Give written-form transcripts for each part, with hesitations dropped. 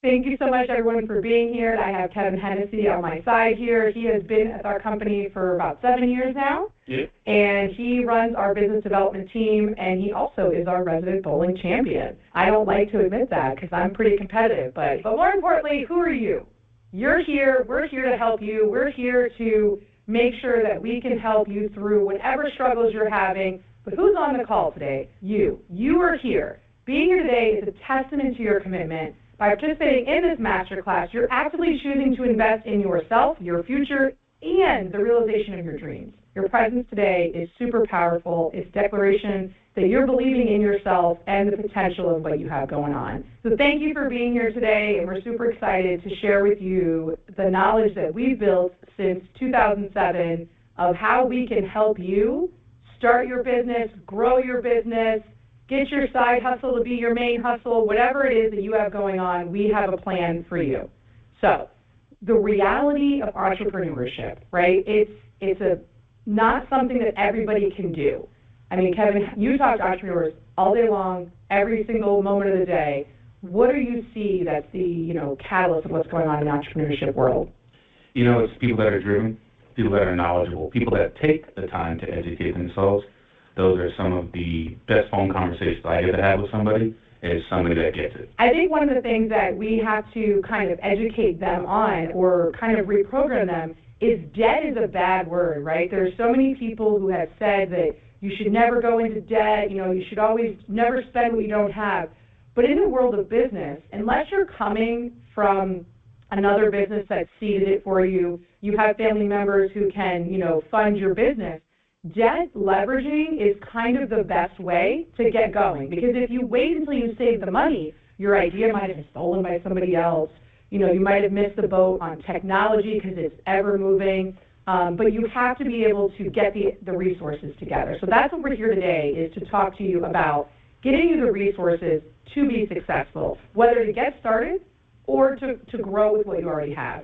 Thank you so much, everyone, for being here. I have Kevin Hennessy on my side here. He has been at our company for about 7 years now. Yep. And he runs our business development team, and he also is our resident bowling champion. I don't like to admit that because I'm pretty competitive, but more importantly, who are you? You're here. We're here to help you. We're here to make sure that we can help you through whatever struggles you're having. But who's on the call today? You. You are here. Being here today is a testament to your commitment. By participating in this masterclass, you're actively choosing to invest in yourself, your future, and the realization of your dreams. Your presence today is super powerful. It's declaration that you're believing in yourself and the potential of what you have going on. So thank you for being here today, and we're super excited to share with you the knowledge that we've built since 2007 of how we can help you start your business, grow your business, get your side hustle to be your main hustle, whatever it is that you have going on, we have a plan for you. So the reality of entrepreneurship, right, it's not something that everybody can do. I mean, Kevin, you talk to entrepreneurs all day long, every single moment of the day. What do you see that's the, catalyst of what's going on in the entrepreneurship world? It's people that are driven, people that are knowledgeable, people that take the time to educate themselves. Those are some of the best phone conversations I get to have with somebody, is somebody that gets it. I think one of the things that we have to kind of educate them on or kind of reprogram them is debt is a bad word, right? There's so many people who have said that you should never go into debt, you should always never spend what you don't have. But in the world of business, unless you're coming from another business that seeded it for you, you have family members who can, fund your business, debt leveraging is kind of the best way to get going, because if you wait until you save the money, your idea might have been stolen by somebody else. You might have missed the boat on technology because it's ever moving, but you have to be able to get the resources together. So that's what we're here today, is to talk to you about getting you the resources to be successful, whether to get started or to grow with what you already have.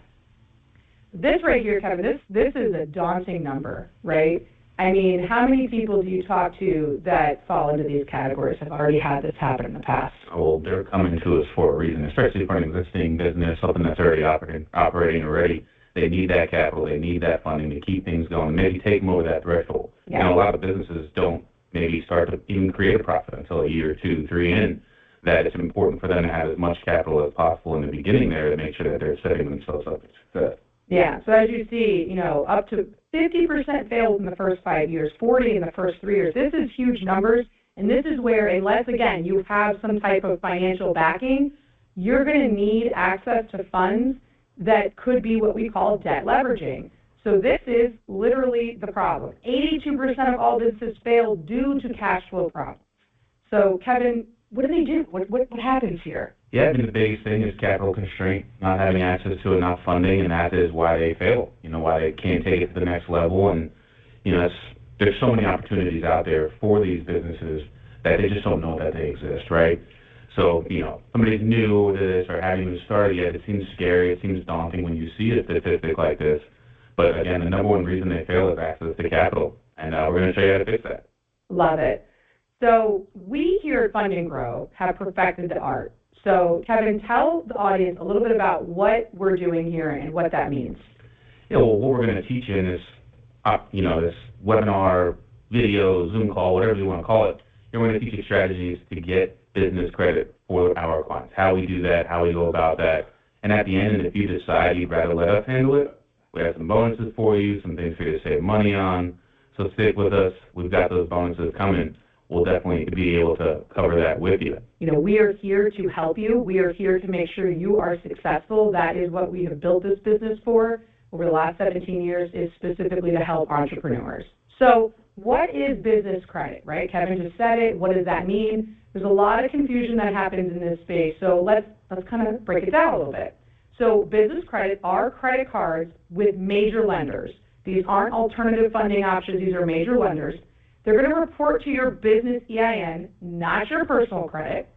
This right here, Kevin, this is a daunting number, right? I mean, how many people do you talk to that fall into these categories, have already had this happen in the past? Well, they're coming to us for a reason, especially for an existing business, something that's already operating already. They need that capital. They need that funding to keep things going, maybe take them over that threshold. Yeah. A lot of businesses don't maybe start to even create a profit until a year, 2, 3 in, that it's important for them to have as much capital as possible in the beginning there to make sure that they're setting themselves up for success. Yeah, so as you see, up to 50% fails in the first 5 years, 40 in the first 3 years. This is huge numbers, and this is where, unless, again, you have some type of financial backing, you're going to need access to funds that could be what we call debt leveraging. So this is literally the problem. 82% of all businesses fail due to cash flow problems. So, Kevin, what do they do? What happens here? Yeah, the biggest thing is capital constraint, not having access to enough funding, and that is why they fail, why they can't take it to the next level. And, there's so many opportunities out there for these businesses that they just don't know that they exist, right? So, somebody's new to this or haven't even started yet, it seems scary, it seems daunting when you see a statistic like this. But, again, the number one reason they fail is access to capital, and we're going to show you how to fix that. Love it. So we here at Fund&Grow have perfected the art. So, Kevin, tell the audience a little bit about what we're doing here and what that means. Yeah, well, what we're going to teach you in this, this webinar, video, Zoom call, whatever you want to call it, we're going to teach you strategies to get business credit for our clients, how we do that, how we go about that. And at the end, if you decide you'd rather let us handle it, we have some bonuses for you, some things for you to save money on. So stick with us. We've got those bonuses coming. We'll definitely be able to cover that with you. We are here to help you. We are here to make sure you are successful. That is what we have built this business for over the last 17 years, is specifically to help entrepreneurs. So what is business credit, right? Kevin just said it. What does that mean? There's a lot of confusion that happens in this space. So let's kind of break it down a little bit. So business credit are credit cards with major lenders. These aren't alternative funding options. These are major lenders. They're going to report to your business EIN, not your personal credit.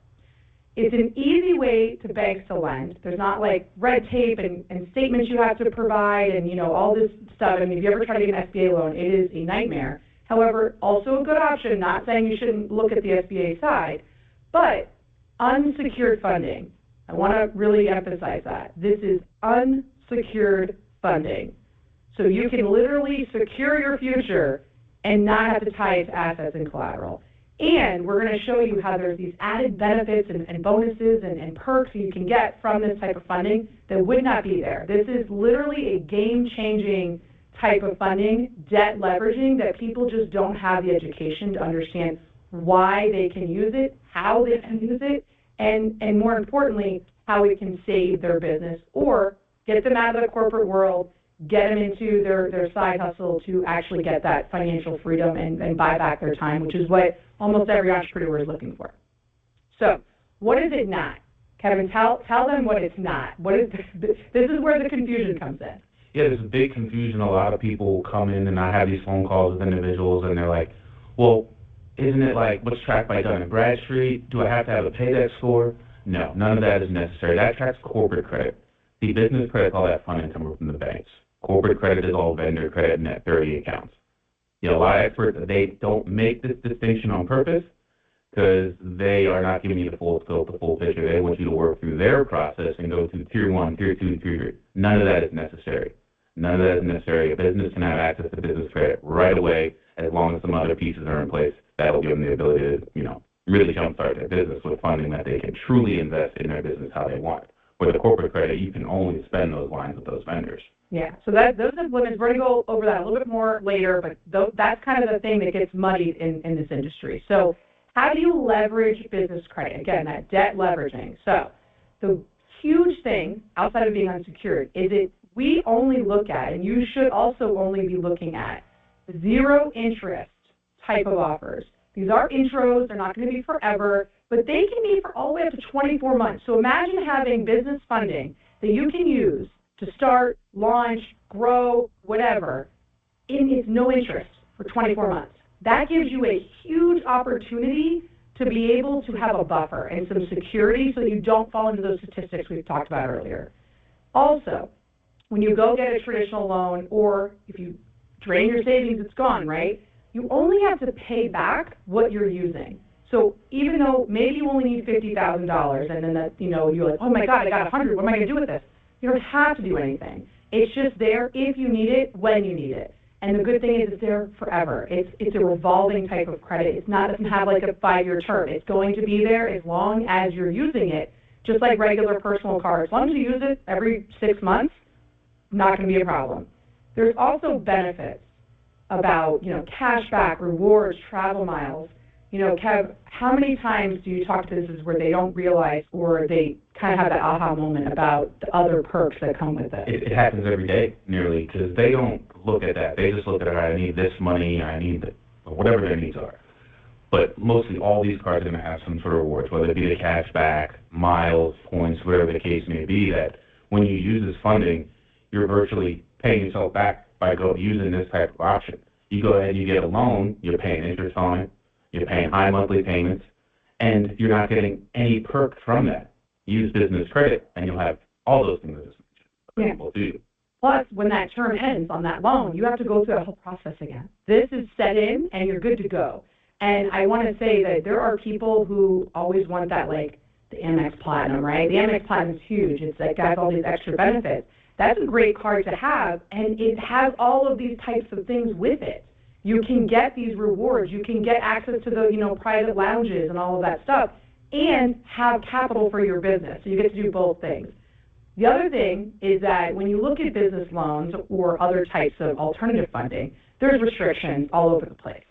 It's an easy way to banks to lend. There's not like red tape and statements you have to provide and, all this stuff. I mean, if you ever try to get an SBA loan, it is a nightmare. However, also a good option, not saying you shouldn't look at the SBA side, but unsecured funding. I want to really emphasize that. This is unsecured funding. So you can literally secure your future and not have to tie it to assets and collateral. And we're going to show you how there's these added benefits and bonuses and perks you can get from this type of funding that would not be there. This is literally a game-changing type of funding, debt leveraging, that people just don't have the education to understand why they can use it, how they can use it, and more importantly, how it can save their business or get them out of the corporate world, get them into their side hustle to actually get that financial freedom and buy back their time, which is what almost every entrepreneur is looking for. So what is it not? Kevin, tell them what it's not. What is this is where the confusion comes in. Yeah, there's a big confusion. A lot of people come in, and I have these phone calls with individuals, and they're like, well, isn't it like what's tracked by Dun & Bradstreet? Do I have to have a paydex score? No, none of that is necessary. That tracks corporate credit. The business credit, all that funding comes from the banks. Corporate credit is all vendor credit, net 30 accounts. You know, a lot of experts, they don't make this distinction on purpose because they are not giving you the full scope, the full picture. They want you to work through their process and go through tier 1, tier 2, tier 3. None of that is necessary. None of that is necessary. A business can have access to business credit right away as long as some other pieces are in place. That will give them the ability to, you know, really jumpstart their business with funding that they can truly invest in their business how they want. With the corporate credit, you can only spend those lines with those vendors. Yeah, so those are limits. We're going to go over that a little bit more later, but that's kind of the thing that gets muddied in this industry. So how do you leverage business credit? Again, that debt leveraging. So the huge thing outside of being unsecured is we only look at, and you should also only be looking at, zero interest type of offers. These are intros. They're not going to be forever, but they can be for all the way up to 24 months. So imagine having business funding that you can use to start, launch, grow, whatever, and it's no interest for 24 months. That gives you a huge opportunity to be able to have a buffer and some security so you don't fall into those statistics we've talked about earlier. Also, when you go get a traditional loan, or if you drain your savings, it's gone, right? You only have to pay back what you're using. So even though maybe you only need $50,000 and then that, you know, you're like, oh my God, I got 100, what am I going to do with this? You don't have to do anything. It's just there if you need it, when you need it. And the good thing is it's there forever. It's a revolving type of credit. It doesn't have like a 5-year term. It's going to be there as long as you're using it, just like regular personal cards. As long as you use it every 6 months, not going to be a problem. There's also benefits about, you know, cash back, rewards, travel miles. You know, Kev, how many times do you talk to businesses where they don't realize or they kind of have that aha moment about the other perks that come with it? It happens every day, nearly, because they don't look at that. They just look at, all right, I need this money, I need whatever their needs are. But mostly all these cards are going to have some sort of rewards, whether it be the cash back, miles, points, whatever the case may be, that when you use this funding, you're virtually paying yourself back by using this type of option. You go ahead and you get a loan, you're paying interest on it, you're paying high monthly payments, and you're not getting any perk from that. Use business credit, and you'll have all those things available to you. Plus, when that term ends on that loan, you have to go through that whole process again. This is set in, and you're good to go. And I want to say that there are people who always want that, like the Amex Platinum, right? The Amex Platinum is huge. It's like got all these extra benefits. That's a great card to have, and it has all of these types of things with it. You can get these rewards. You can get access to the, you know, private lounges and all of that stuff, and have capital for your business. So you get to do both things. The other thing is that when you look at business loans or other types of alternative funding, there's restrictions all over the place.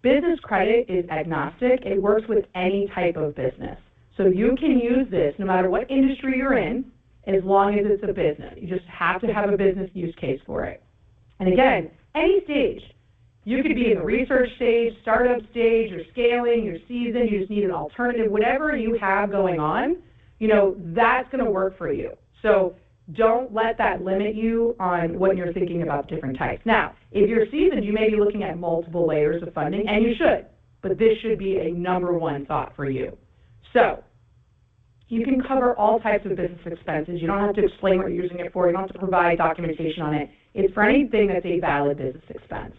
Business credit is agnostic. It works with any type of business. So you can use this no matter what industry you're in, as long as it's a business. You just have to have a business use case for it. And again, any stage. You could be in the research stage, startup stage, you're scaling, you're seasoned, you just need an alternative, whatever you have going on, you know, that's going to work for you. So don't let that limit you on what you're thinking about different types. Now, if you're seasoned, you may be looking at multiple layers of funding, and you should, but this should be a number one thought for you. So you can cover all types of business expenses. You don't have to explain what you're using it for. You don't have to provide documentation on it. It's for anything that's a valid business expense.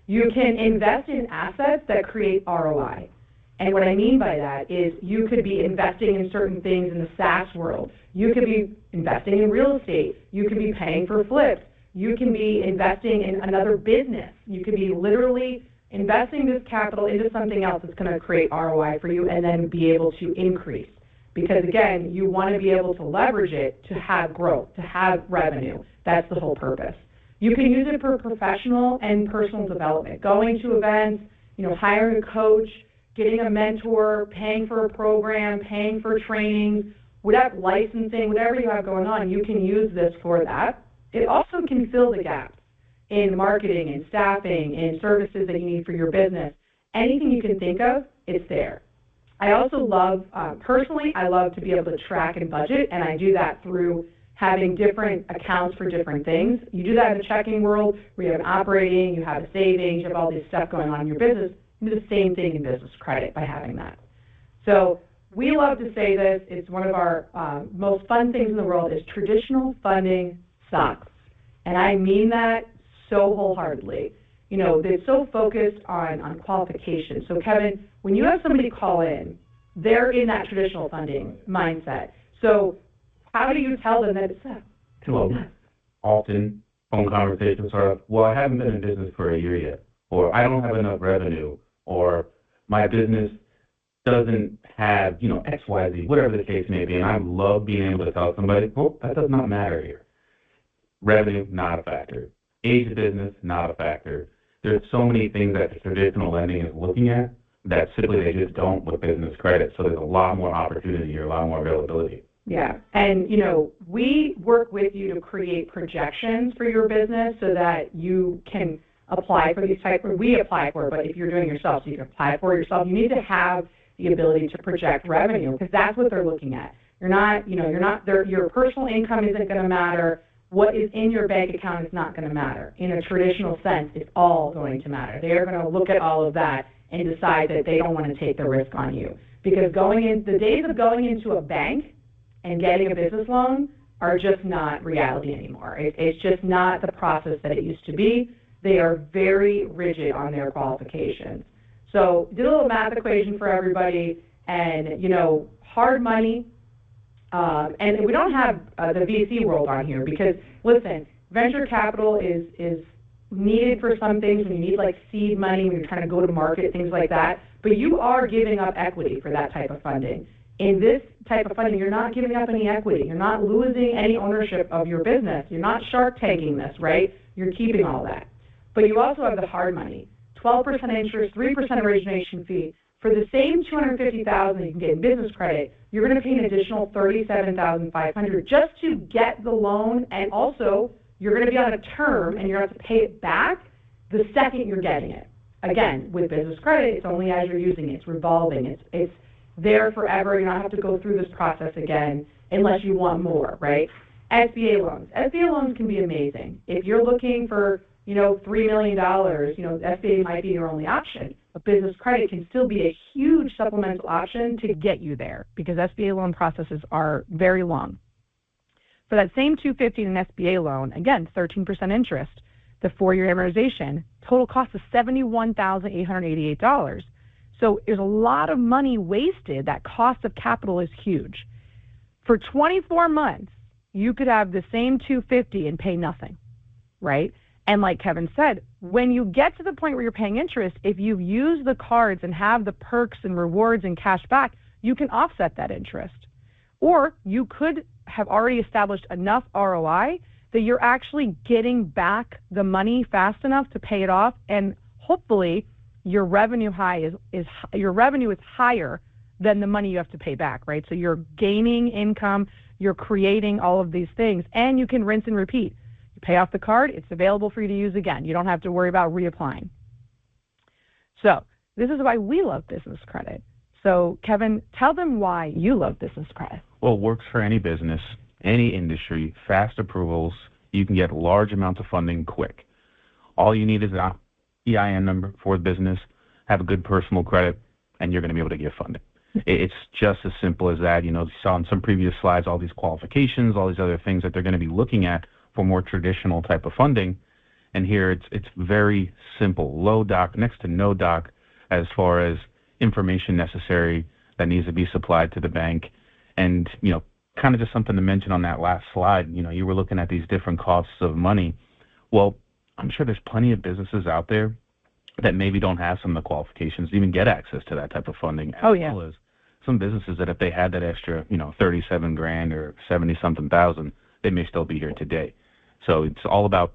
You can invest in assets that create ROI. And what I mean by that is you could be investing in certain things in the SaaS world. You could be investing in real estate. You could be paying for flips. You can be investing in another business. You could be literally investing this capital into something else that's going to create ROI for you and then be able to increase. Because again, you want to be able to leverage it to have growth, to have revenue. That's the whole purpose. You can use it for professional and personal development, going to events, hiring a coach, getting a mentor, paying for a program, paying for trainings, whatever, licensing, whatever you have going on, you can use this for that. It also can fill the gaps in marketing and staffing and services that you need for your business. Anything you can think of, it's there. I also love, personally, I love to be able to track and budget, and I do that through having different accounts for different things. You do that in the checking world, where you have an operating, you have a savings, you have all this stuff going on in your business. You do the same thing in business credit by having that. So we love to say this. It's one of our most fun things in the world is traditional funding sucks. And I mean that so wholeheartedly. They're so focused on qualifications. So Kevin, when you have somebody call in, they're in that traditional funding mindset. So how do you tell them that it's sucks? Well, often phone conversations are, well, I haven't been in business for a year yet, or I don't have enough revenue, or my business doesn't have, X, Y, Z, whatever the case may be. And I love being able to tell somebody, well, that does not matter here. Revenue, not a factor. Age of business, not a factor. There's so many things that the traditional lending is looking at that simply they just don't with business credit. So there's a lot more opportunity or a lot more availability. Yeah, and we work with you to create projections for your business so that you can apply for these we apply for it, but if you're doing it yourself, so you can apply for it yourself, you need to have the ability to project revenue because that's what they're looking at. Your personal income isn't going to matter. What is in your bank account is not going to matter. In a traditional sense, it's all going to matter. They are going to look at all of that and decide that they don't want to take the risk on you. Because the days of going into a bank and getting a business loan are just not reality anymore. It's just not the process that it used to be. They are very rigid on their qualifications. So did a little math equation for everybody, and hard money. And we don't have the VC world on here because, listen, venture capital is needed for some things when you need like seed money, when you're trying to go to market, things like that. But you are giving up equity for that type of funding. In this type of funding, you're not giving up any equity. You're not losing any ownership of your business. You're not shark tanking this, right? You're keeping all that. But you also have the hard money, 12% interest, 3% origination fee. For the same $250,000 that you can get in business credit, you're going to pay an additional $37,500 just to get the loan, and also you're going to be on a term and you're going to have to pay it back the second you're getting it. Again, with business credit, it's only as you're using it. It's revolving. It's there forever. You don't have to go through this process again unless you want more, right? SBA loans. SBA loans can be amazing. If you're looking for, $3 million, SBA might be your only option. But business credit can still be a huge supplemental option to get you there because SBA loan processes are very long. For that same $250 in an SBA loan, again, 13% interest, the 4-year amortization, total cost is $71,888. So there's a lot of money wasted. That cost of capital is huge. For 24 months, you could have the same $250 and pay nothing, right? And like Kevin said, when you get to the point where you're paying interest, if you've used the cards and have the perks and rewards and cash back, you can offset that interest. Or you could have already established enough ROI that you're actually getting back the money fast enough to pay it off, and hopefully your revenue is higher than the money you have to pay back, right? So you're gaining income, you're creating all of these things, and you can rinse and repeat. You pay off the card, it's available for you to use again. You don't have to worry about reapplying. So this is why we love business credit. So Kevin, tell them why you love business credit. Well, it works for any business, any industry, fast approvals. You can get large amounts of funding quick. All you need is an EIN number for the business, have a good personal credit, and you're going to be able to get funding. It's just as simple as that. You saw in some previous slides all these qualifications, all these other things that they're going to be looking at for more traditional type of funding. And here it's very simple, low doc, next to no doc, as far as information necessary that needs to be supplied to the bank. And, kind of just something to mention on that last slide, you were looking at these different costs of money. Well, I'm sure there's plenty of businesses out there that maybe don't have some of the qualifications to even get access to that type of funding. Well as some businesses that if they had that extra, 37 grand or 70 something thousand, they may still be here today. So it's all about,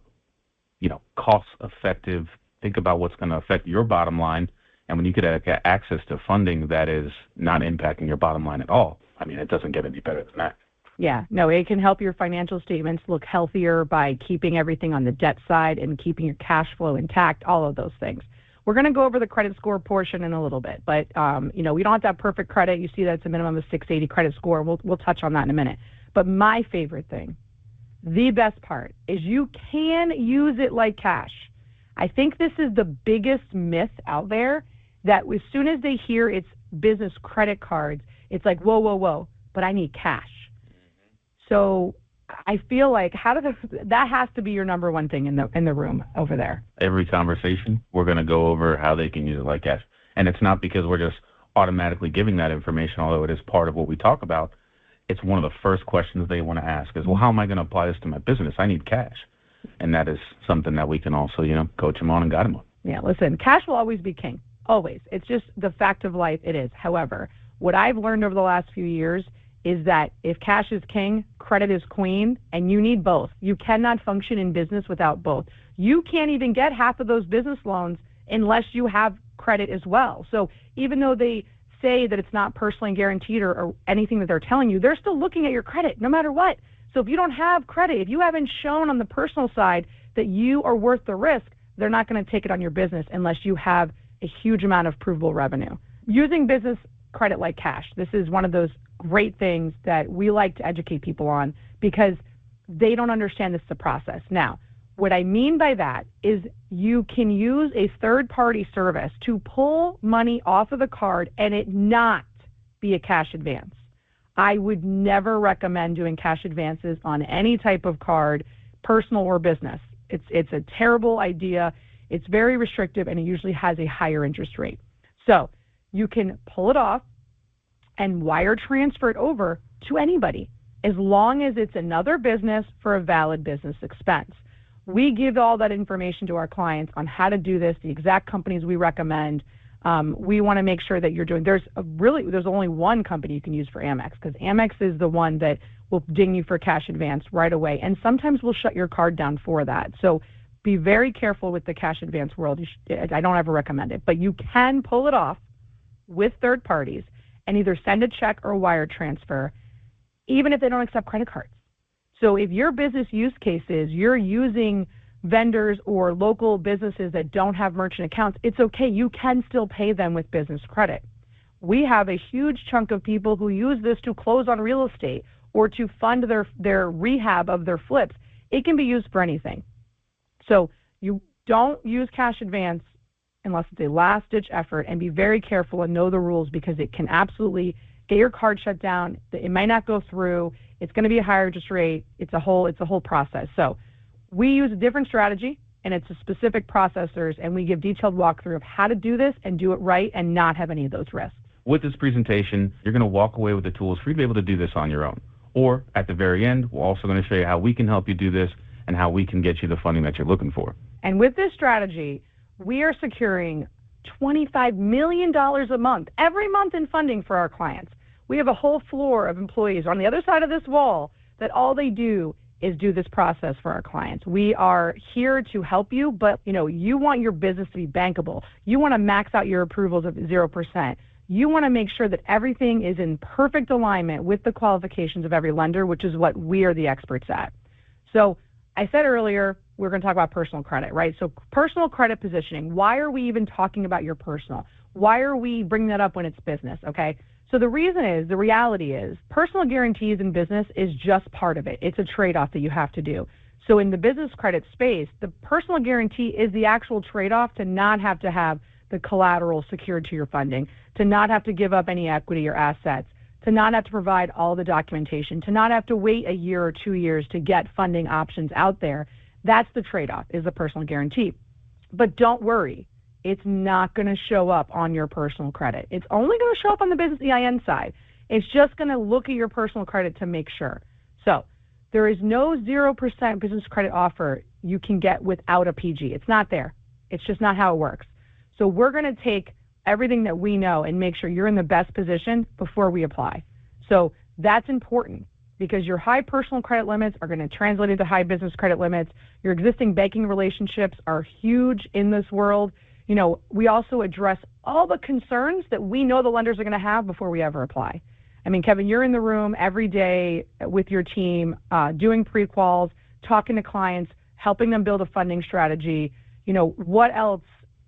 cost effective. Think about what's going to affect your bottom line. And when you get access to funding that is not impacting your bottom line at all, I mean, it doesn't get any better than that. Yeah, no, it can help your financial statements look healthier by keeping everything on the debt side and keeping your cash flow intact, all of those things. We're going to go over the credit score portion in a little bit, but, we don't have to have perfect credit. You see that it's a minimum of 680 credit score. We'll touch on that in a minute. But my favorite thing, the best part, is you can use it like cash. I think this is the biggest myth out there, that as soon as they hear it's business credit cards, it's like, whoa, but I need cash. So I feel like that has to be your number one thing in the room over there. Every conversation, we're going to go over how they can use it like cash. And it's not because we're just automatically giving that information, although it is part of what we talk about. It's one of the first questions they want to ask is, well, how am I going to apply this to my business? I need cash. And that is something that we can also, coach them on and guide them on. Yeah, listen, cash will always be king. Always. It's just the fact of life. It is. However, what I've learned over the last few years is that if cash is king, credit is queen, and you need both. You cannot function in business without both. You can't even get half of those business loans unless you have credit as well. So even though they say that it's not personally guaranteed or anything that they're telling you, they're still looking at your credit no matter what. So if you don't have credit, if you haven't shown on the personal side that you are worth the risk, they're not going to take it on your business unless you have a huge amount of provable revenue. Using business credit like cash, this is one of those great things that we like to educate people on because they don't understand this is the process. Now, what I mean by that is you can use a third-party service to pull money off of the card and it not be a cash advance. I would never recommend doing cash advances on any type of card, personal or business. It's a terrible idea. It's very restrictive, and it usually has a higher interest rate. So you can pull it off and wire transfer it over to anybody as long as it's another business for a valid business expense. We give all that information to our clients on how to do this, the exact companies we recommend. We want to make sure that you're doing, there's only one company you can use for Amex, because Amex is the one that will ding you for cash advance right away, and sometimes we'll shut your card down for that. So be very careful with the cash advance world. I don't ever recommend it, but you can pull it off with third parties and either send a check or wire transfer, even if they don't accept credit cards. So if your business use case is you're using vendors or local businesses that don't have merchant accounts, it's okay. You can still pay them with business credit. We have a huge chunk of people who use this to close on real estate or to fund their rehab of their flips. It can be used for anything. So you don't use cash advance unless it's a last-ditch effort, and be very careful and know the rules, because it can absolutely get your card shut down. It might not go through. It's going to be a higher interest rate. It's a whole process. So we use a different strategy, and it's a specific processors, and we give detailed walkthrough of how to do this and do it right and not have any of those risks. With this presentation, you're going to walk away with the tools for you to be able to do this on your own. Or at the very end, we're also going to show you how we can help you do this and how we can get you the funding that you're looking for. And with this strategy, we are securing $25 million a month, every month in funding for our clients. We have a whole floor of employees on the other side of this wall that all they do is do this process for our clients. We are here to help you, but you want your business to be bankable. You want to max out your approvals of 0%. You want to make sure that everything is in perfect alignment with the qualifications of every lender, which is what we are the experts at. So I said earlier, we're going to talk about personal credit, right? So personal credit positioning, why are we even talking about your personal? Why are we bringing that up when it's business, okay? So the reality is, personal guarantees in business is just part of it. It's a trade-off that you have to do. So in the business credit space, the personal guarantee is the actual trade-off to not have to have the collateral secured to your funding, to not have to give up any equity or assets, to not have to provide all the documentation, to not have to wait a year or 2 years to get funding options out there. That's the trade-off, is the personal guarantee. But don't worry. it's not going to show up on your personal credit. It's only going to show up on the business EIN side. It's just going to look at your personal credit to make sure. So there is no 0% business credit offer you can get without a PG. It's not there. It's just not how it works. So we're going to take everything that we know and make sure you're in the best position before we apply. So that's important because your high personal credit limits are going to translate into high business credit limits. Your existing banking relationships are huge in this world. You know, we also address all the concerns that we know the lenders are going to have before we ever apply. I mean, Kevin, you're in the room every day with your team, doing pre-quals, talking to clients, helping them build a funding strategy. You know, what else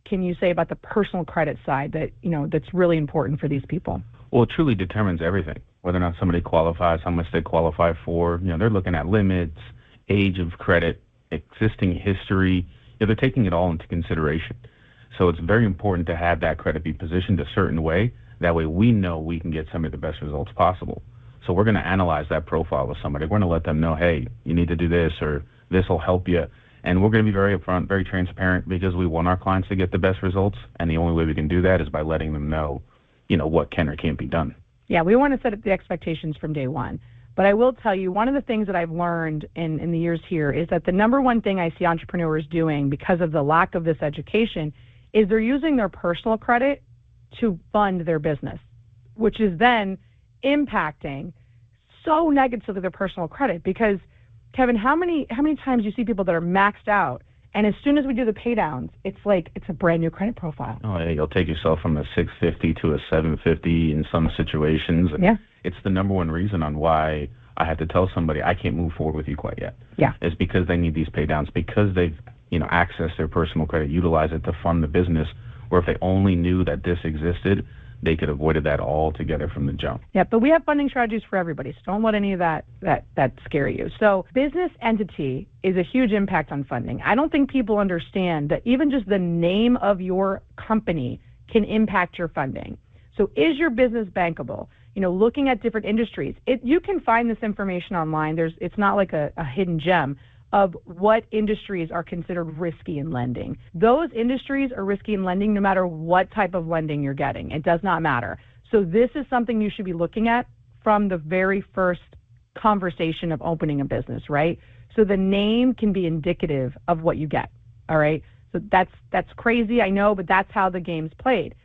can you say about the personal credit side that, you know, that's really important for these people? Well, it truly determines everything, whether or not somebody qualifies, how much they qualify for. You know, they're looking at limits, age of credit, existing history. You know, they're taking it all into consideration. So it's very important to have that credit be positioned a certain way. That way we know we can get some of the best results possible. So we're going to analyze that profile with somebody. We're going to let them know, hey, you need to do this or this will help you. And we're going to be very upfront, very transparent because we want our clients to get the best results. And the only way we can do that is by letting them know, you know, what can or can't be done. Yeah, we want to set up the expectations from day one. But I will tell you, one of the things that I've learned in the years here is that the number one thing I see entrepreneurs doing because of the lack of this education is they're using their personal credit to fund their business, which is then impacting so negatively their personal credit. Because, Kevin, how many times you see people that are maxed out, and as soon as we do the pay downs, it's like it's a brand new credit profile. Oh, yeah, you'll take yourself from a 650 to a 750 in some situations. And yeah. It's the number one reason on why I had to tell somebody I can't move forward with you quite yet. Yeah. Is because they need these pay downs, because they've, you know, accessed their personal credit, utilize it to fund the business, where if they only knew that this existed, they could have avoided that altogether from the jump. Yeah, but we have funding strategies for everybody, so don't let any of that scare you. So business entity is a huge impact on funding. I don't think people understand that even just the name of your company can impact your funding. So is your business bankable? You know, looking at different industries, you can find this information online. It's not like a hidden gem of what industries are considered risky in lending. Those industries are risky in lending no matter what type of lending you're getting. It does not matter. So this is something you should be looking at from the very first conversation of opening a business, right? So the name can be indicative of what you get, all right? So that's crazy, I know, but that's how the game's played.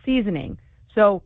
Seasoning. So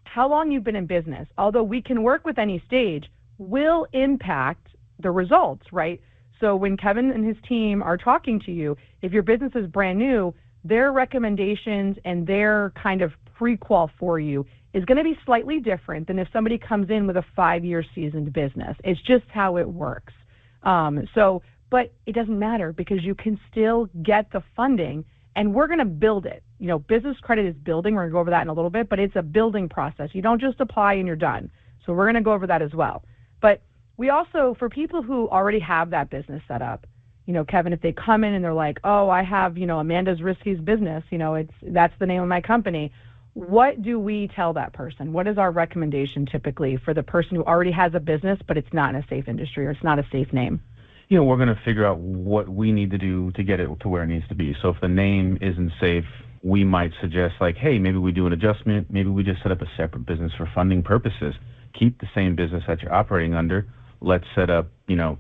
how long you've been in business, although we can work with any stage, will impact the results, right? So when Kevin and his team are talking to you, if your business is brand new, their recommendations and their kind of pre-qual for you is going to be slightly different than if somebody comes in with a 5-year seasoned business. It's just how it works. But it doesn't matter because you can still get the funding and we're going to build it. You know, business credit is building. We're going to go over that in a little bit, but it's a building process. You don't just apply and you're done. So we're going to go over that as well. But we also, for people who already have that business set up, you know, Kevin, if they come in and they're like, oh, I have, you know, Amanda's Risky's business, you know, that's the name of my company. What do we tell that person? What is our recommendation typically for the person who already has a business, but it's not in a safe industry or it's not a safe name? You know, we're going to figure out what we need to do to get it to where it needs to be. So if the name isn't safe, we might suggest like, hey, maybe we do an adjustment. Maybe we just set up a separate business for funding purposes. Keep the same business that you're operating under. Let's set up, you know,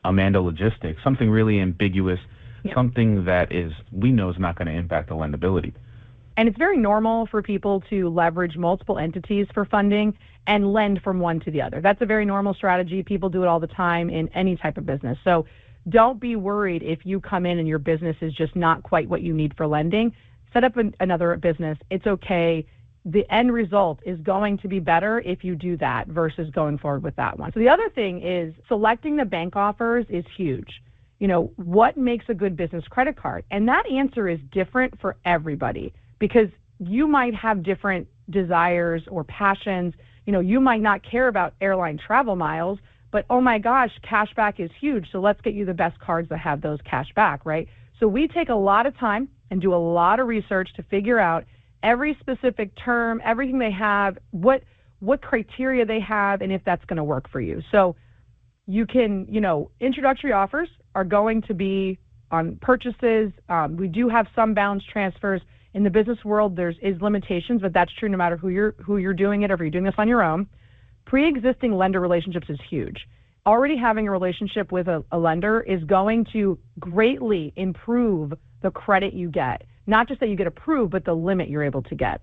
Amanda Logistics, something really ambiguous, something that we know is not going to impact the lendability. And it's very normal for people to leverage multiple entities for funding and lend from one to the other. That's a very normal strategy. People do it all the time in any type of business. So don't be worried if you come in and your business is just not quite what you need for lending. Set up another business. It's okay. The end result is going to be better if you do that versus going forward with that one. So the other thing is selecting the bank offers is huge. You know, what makes a good business credit card? And that answer is different for everybody because you might have different desires or passions. You know, you might not care about airline travel miles, but oh my gosh, cash back is huge. So let's get you the best cards that have those cash back, right? So we take a lot of time and do a lot of research to figure out every specific term, everything they have, what criteria they have, and if that's going to work for you. So you can, you know, introductory offers are going to be on purchases. We do have some balance transfers. In the business world, there is limitations, but that's true no matter who you're doing it or if you're doing this on your own. Pre-existing lender relationships is huge. Already having a relationship with a lender is going to greatly improve the credit you get. Not just that you get approved, but the limit you're able to get.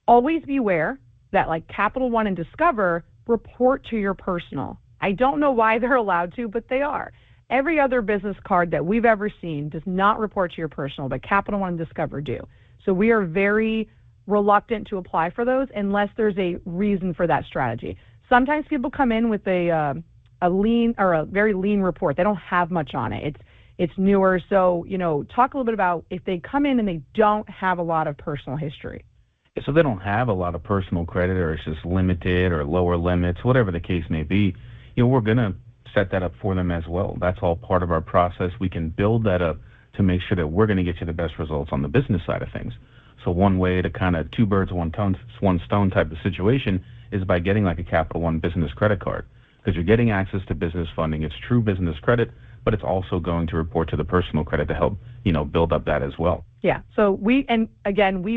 Always be aware that like Capital One and Discover report to your personal. I don't know why they're allowed to, but they are. Every other business card that we've ever seen does not report to your personal, but Capital One and Discover do. So we are very reluctant to apply for those unless there's a reason for that strategy. Sometimes people come in with a lean or a very lean report. They don't have much on it. It's newer. So, talk a little bit about if they come in and they don't have a lot of personal history. So they don't have a lot of personal credit, or it's just limited or lower limits, whatever the case may be. We're going to set that up for them as well. That's all part of our process. We can build that up to make sure that we're going to get you the best results on the business side of things. So one way to kind of two birds, one stone type of situation is by getting like a Capital One business credit card, because you're getting access to business funding. It's true business credit, but it's also going to report to the personal credit to help, build up that as well. Yeah. So we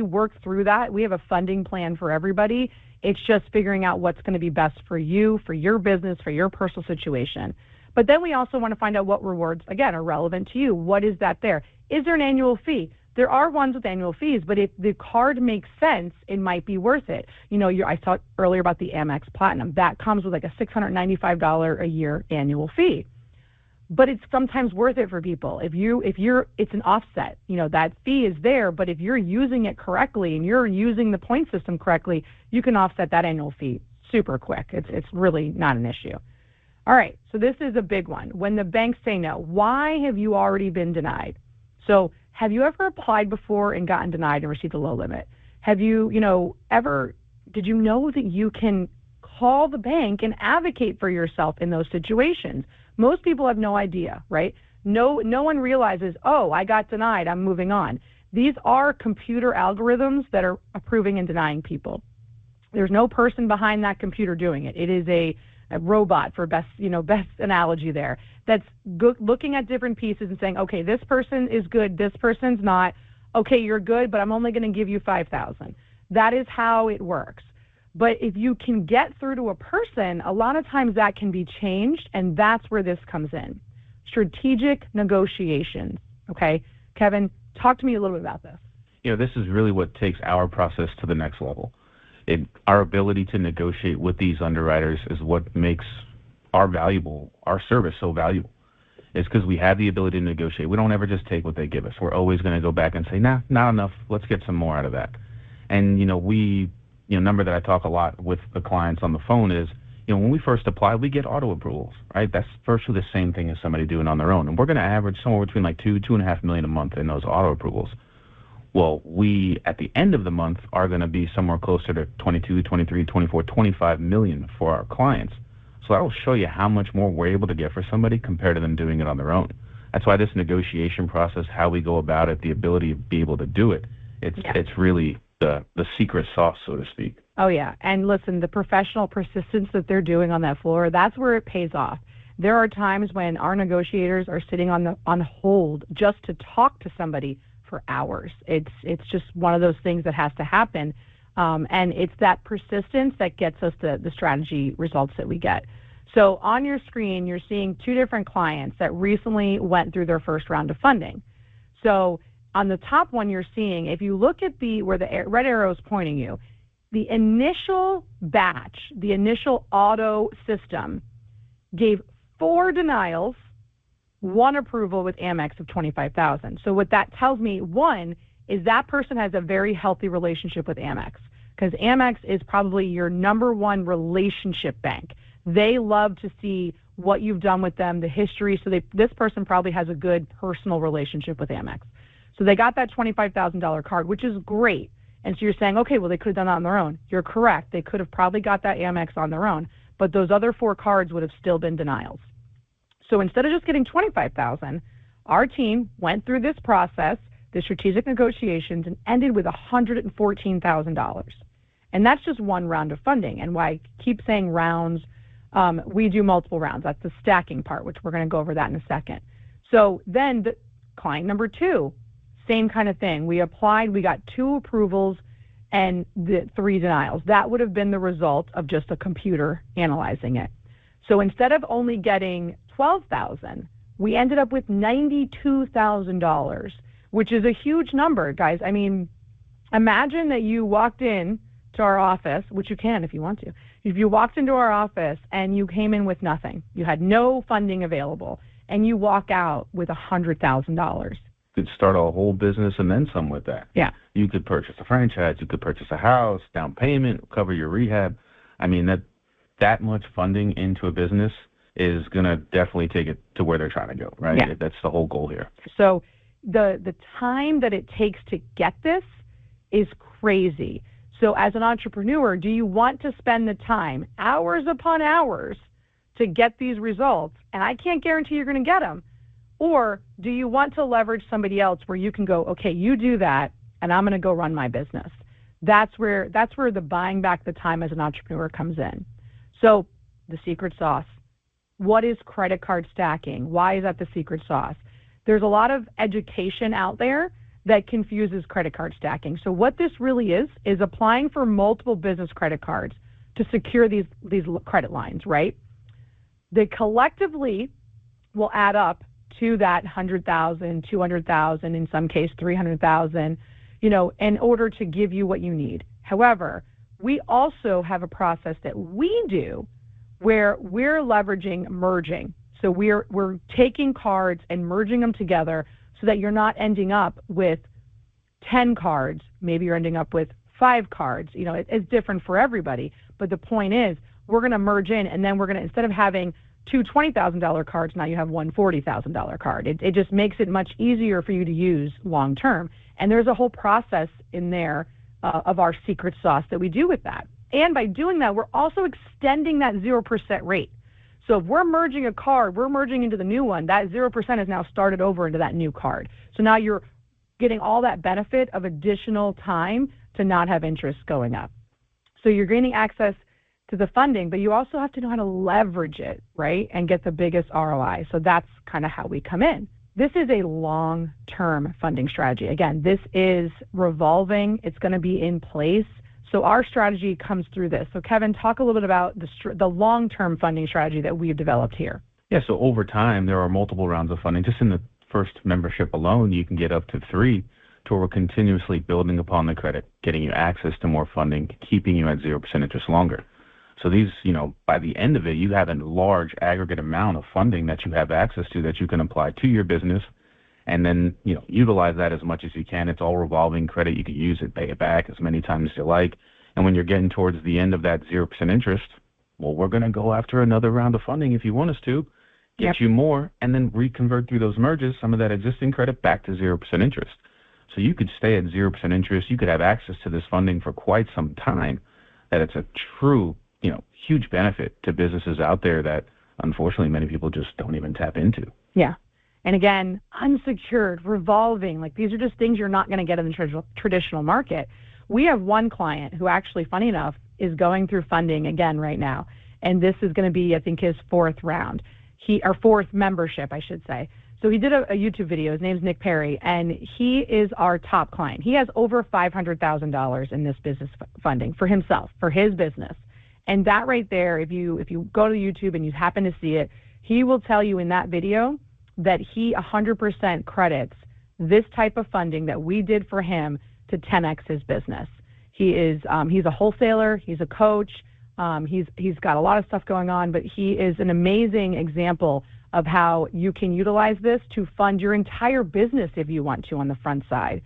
work through that. We have a funding plan for everybody. It's just figuring out what's going to be best for you, for your business, for your personal situation. But then we also want to find out what rewards, again, are relevant to you. What is that there? Is there an annual fee? There are ones with annual fees, but if the card makes sense, it might be worth it. I talked earlier about the Amex Platinum. That comes with like a $695 a year annual fee. But it's sometimes worth it for people. It's an offset. That fee is there, but if you're using it correctly and you're using the point system correctly, you can offset that annual fee super quick. It's really not an issue. All right, so this is a big one. When the banks say no, why have you already been denied? So have you ever applied before and gotten denied and received a low limit? Have you, did you know that you can call the bank and advocate for yourself in those situations? Most people have no idea, right? No one realizes, oh, I got denied, I'm moving on. These are computer algorithms that are approving and denying people. There's no person behind that computer doing it. It is a robot, for best analogy there, that's looking at different pieces and saying, okay, this person is good, this person's not. Okay, you're good, but I'm only going to give you $5,000. That is how it works. But if you can get through to a person, a lot of times that can be changed, and that's where this comes in. Strategic negotiations, okay? Kevin, talk to me a little bit about this. This is really what takes our process to the next level. Our ability to negotiate with these underwriters is what makes our service so valuable. It's because we have the ability to negotiate. We don't ever just take what they give us. We're always going to go back and say, nah, not enough. Let's get some more out of that. And, number that I talk a lot with the clients on the phone is, when we first apply, we get auto approvals, right? That's virtually the same thing as somebody doing on their own. And we're going to average somewhere between like $2.5 million a month in those auto approvals. Well, we, at the end of the month, are going to be somewhere closer to 22, 23, 24, 25 million for our clients. So that will show you how much more we're able to get for somebody compared to them doing it on their own. That's why this negotiation process, how we go about it, the ability to be able to do it, it's really the secret sauce, so to speak. Oh, yeah. And listen, the professional persistence that they're doing on that floor, that's where it pays off. There are times when our negotiators are sitting on hold just to talk to somebody for hours. It's just one of those things that has to happen. And it's that persistence that gets us the strategy results that we get. So on your screen, you're seeing two different clients that recently went through their first round of funding. So on the top one you're seeing, if you look at where the red arrow is pointing you, the initial batch, the initial auto system gave 4 denials, 1 approval with Amex of $25,000. So what that tells me, one, is that person has a very healthy relationship with Amex, because Amex is probably your number one relationship bank. They love to see what you've done with them, the history. So this person probably has a good personal relationship with Amex. So they got that $25,000 card, which is great. And so you're saying, okay, well, they could have done that on their own. You're correct. They could have probably got that Amex on their own, but those other 4 cards would have still been denials. So instead of just getting $25,000, our team went through this process, the strategic negotiations, and ended with $114,000. And that's just one round of funding. And why I keep saying rounds, we do multiple rounds. That's the stacking part, which we're going to go over that in a second. So then client number 2, same kind of thing. We applied, we got 2 approvals and the 3 denials. That would have been the result of just a computer analyzing it. So instead of only getting $12,000, we ended up with $92,000, which is a huge number, guys. I mean, imagine that you walked in to our office, which you can if you want to. If you walked into our office and you came in with nothing, you had no funding available, and you walk out with $100,000. You could start a whole business and then some with that. Yeah. You could purchase a franchise. You could purchase a house, down payment, cover your rehab. I mean, that much funding into a business is going to definitely take it to where they're trying to go, right? Yeah. That's the whole goal here. So the time that it takes to get this is crazy. So as an entrepreneur, do you want to spend the time, hours upon hours, to get these results? And I can't guarantee you're going to get them. Or do you want to leverage somebody else where you can go, okay, you do that, and I'm going to go run my business? That's where the buying back the time as an entrepreneur comes in. So the secret sauce. What is credit card stacking? Why is that the secret sauce? There's a lot of education out there that confuses credit card stacking. So what this really is applying for multiple business credit cards to secure these credit lines, right? They collectively will add up to that 100,000, 200,000, in some case 300,000, in order to give you what you need. However, we also have a process that we do where we're leveraging merging. So we're taking cards and merging them together so that you're not ending up with 10 cards. Maybe you're ending up with 5 cards. It's different for everybody. But the point is, we're going to merge in, and then we're going to, instead of having 2 $20,000 cards, now you have one $40,000 card. It just makes it much easier for you to use long term. And there's a whole process in there of our secret sauce that we do with that. And by doing that, we're also extending that 0% rate. So if we're merging a card, we're merging into the new one, that 0% is now started over into that new card. So now you're getting all that benefit of additional time to not have interest going up. So you're gaining access to the funding, but you also have to know how to leverage it, right, and get the biggest ROI. So that's kind of how we come in. This is a long-term funding strategy. Again, this is revolving. It's going to be in place. So our strategy comes through this. So Kevin, talk a little bit about the long-term funding strategy that we've developed here. Yeah, so over time, there are multiple rounds of funding. Just in the first membership alone, you can get up to 3 to where we're continuously building upon the credit, getting you access to more funding, keeping you at 0% interest longer. So these, by the end of it, you have a large aggregate amount of funding that you have access to that you can apply to your business and then, utilize that as much as you can. It's all revolving credit. You can use it, pay it back as many times as you like. And when you're getting towards the end of that 0% interest, well, we're going to go after another round of funding if you want us to, get you more, and then reconvert through those merges some of that existing credit back to 0% interest. So you could stay at 0% interest. You could have access to this funding for quite some time. That it's a true, huge benefit to businesses out there that unfortunately many people just don't even tap into. Yeah. And again, unsecured, revolving, these are just things you're not going to get in the traditional market. We have one client who actually, funny enough, is going through funding again right now. And this is going to be, I think, his 4th round. Or 4th membership, I should say. So he did a YouTube video. His name's Nick Perry, and he is our top client. He has over $500,000 in this business funding for himself, for his business. And that right there, if you go to YouTube and you happen to see it, he will tell you in that video that he 100% credits this type of funding that we did for him to 10x his business. He's a wholesaler, he's a coach, he's got a lot of stuff going on, but he is an amazing example of how you can utilize this to fund your entire business if you want to on the front side.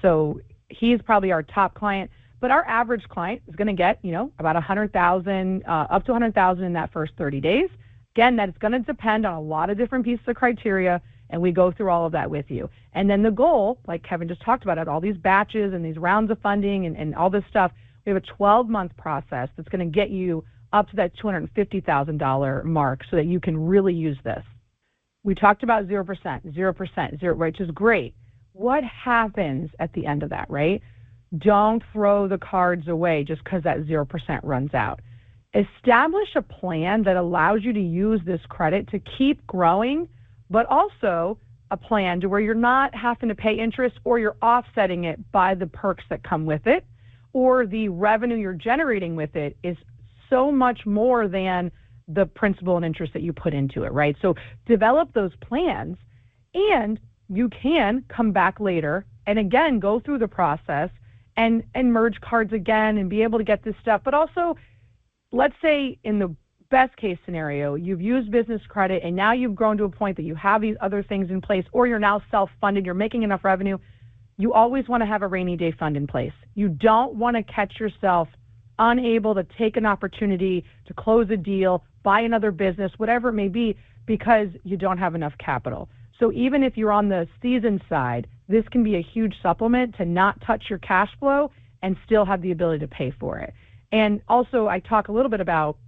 So he's probably our top client. But our average client is going to get, about $100,000, up to $100,000 in that first 30 days. Again, that's going to depend on a lot of different pieces of criteria, and we go through all of that with you. And then the goal, like Kevin just talked about, all these batches and these rounds of funding and all this stuff, we have a 12-month process that's going to get you up to that $250,000 mark so that you can really use this. We talked about 0%, which is great. What happens at the end of that, right? Don't throw the cards away just because that 0% runs out. Establish a plan that allows you to use this credit to keep growing but also a plan to where you're not having to pay interest, or you're offsetting it by the perks that come with it, or the revenue you're generating with it is so much more than the principal and interest that you put into it, right? So develop those plans, and you can come back later and again go through the process and merge cards again and be able to get this stuff. But also, let's say in the best case scenario, you've used business credit and now you've grown to a point that you have these other things in place, or you're now self-funded, you're making enough revenue. You always want to have a rainy day fund in place. You don't want to catch yourself unable to take an opportunity to close a deal, buy another business, whatever it may be, because you don't have enough capital. So even if you're on the seasoned side, this can be a huge supplement to not touch your cash flow and still have the ability to pay for it. And also, I talk a little bit about,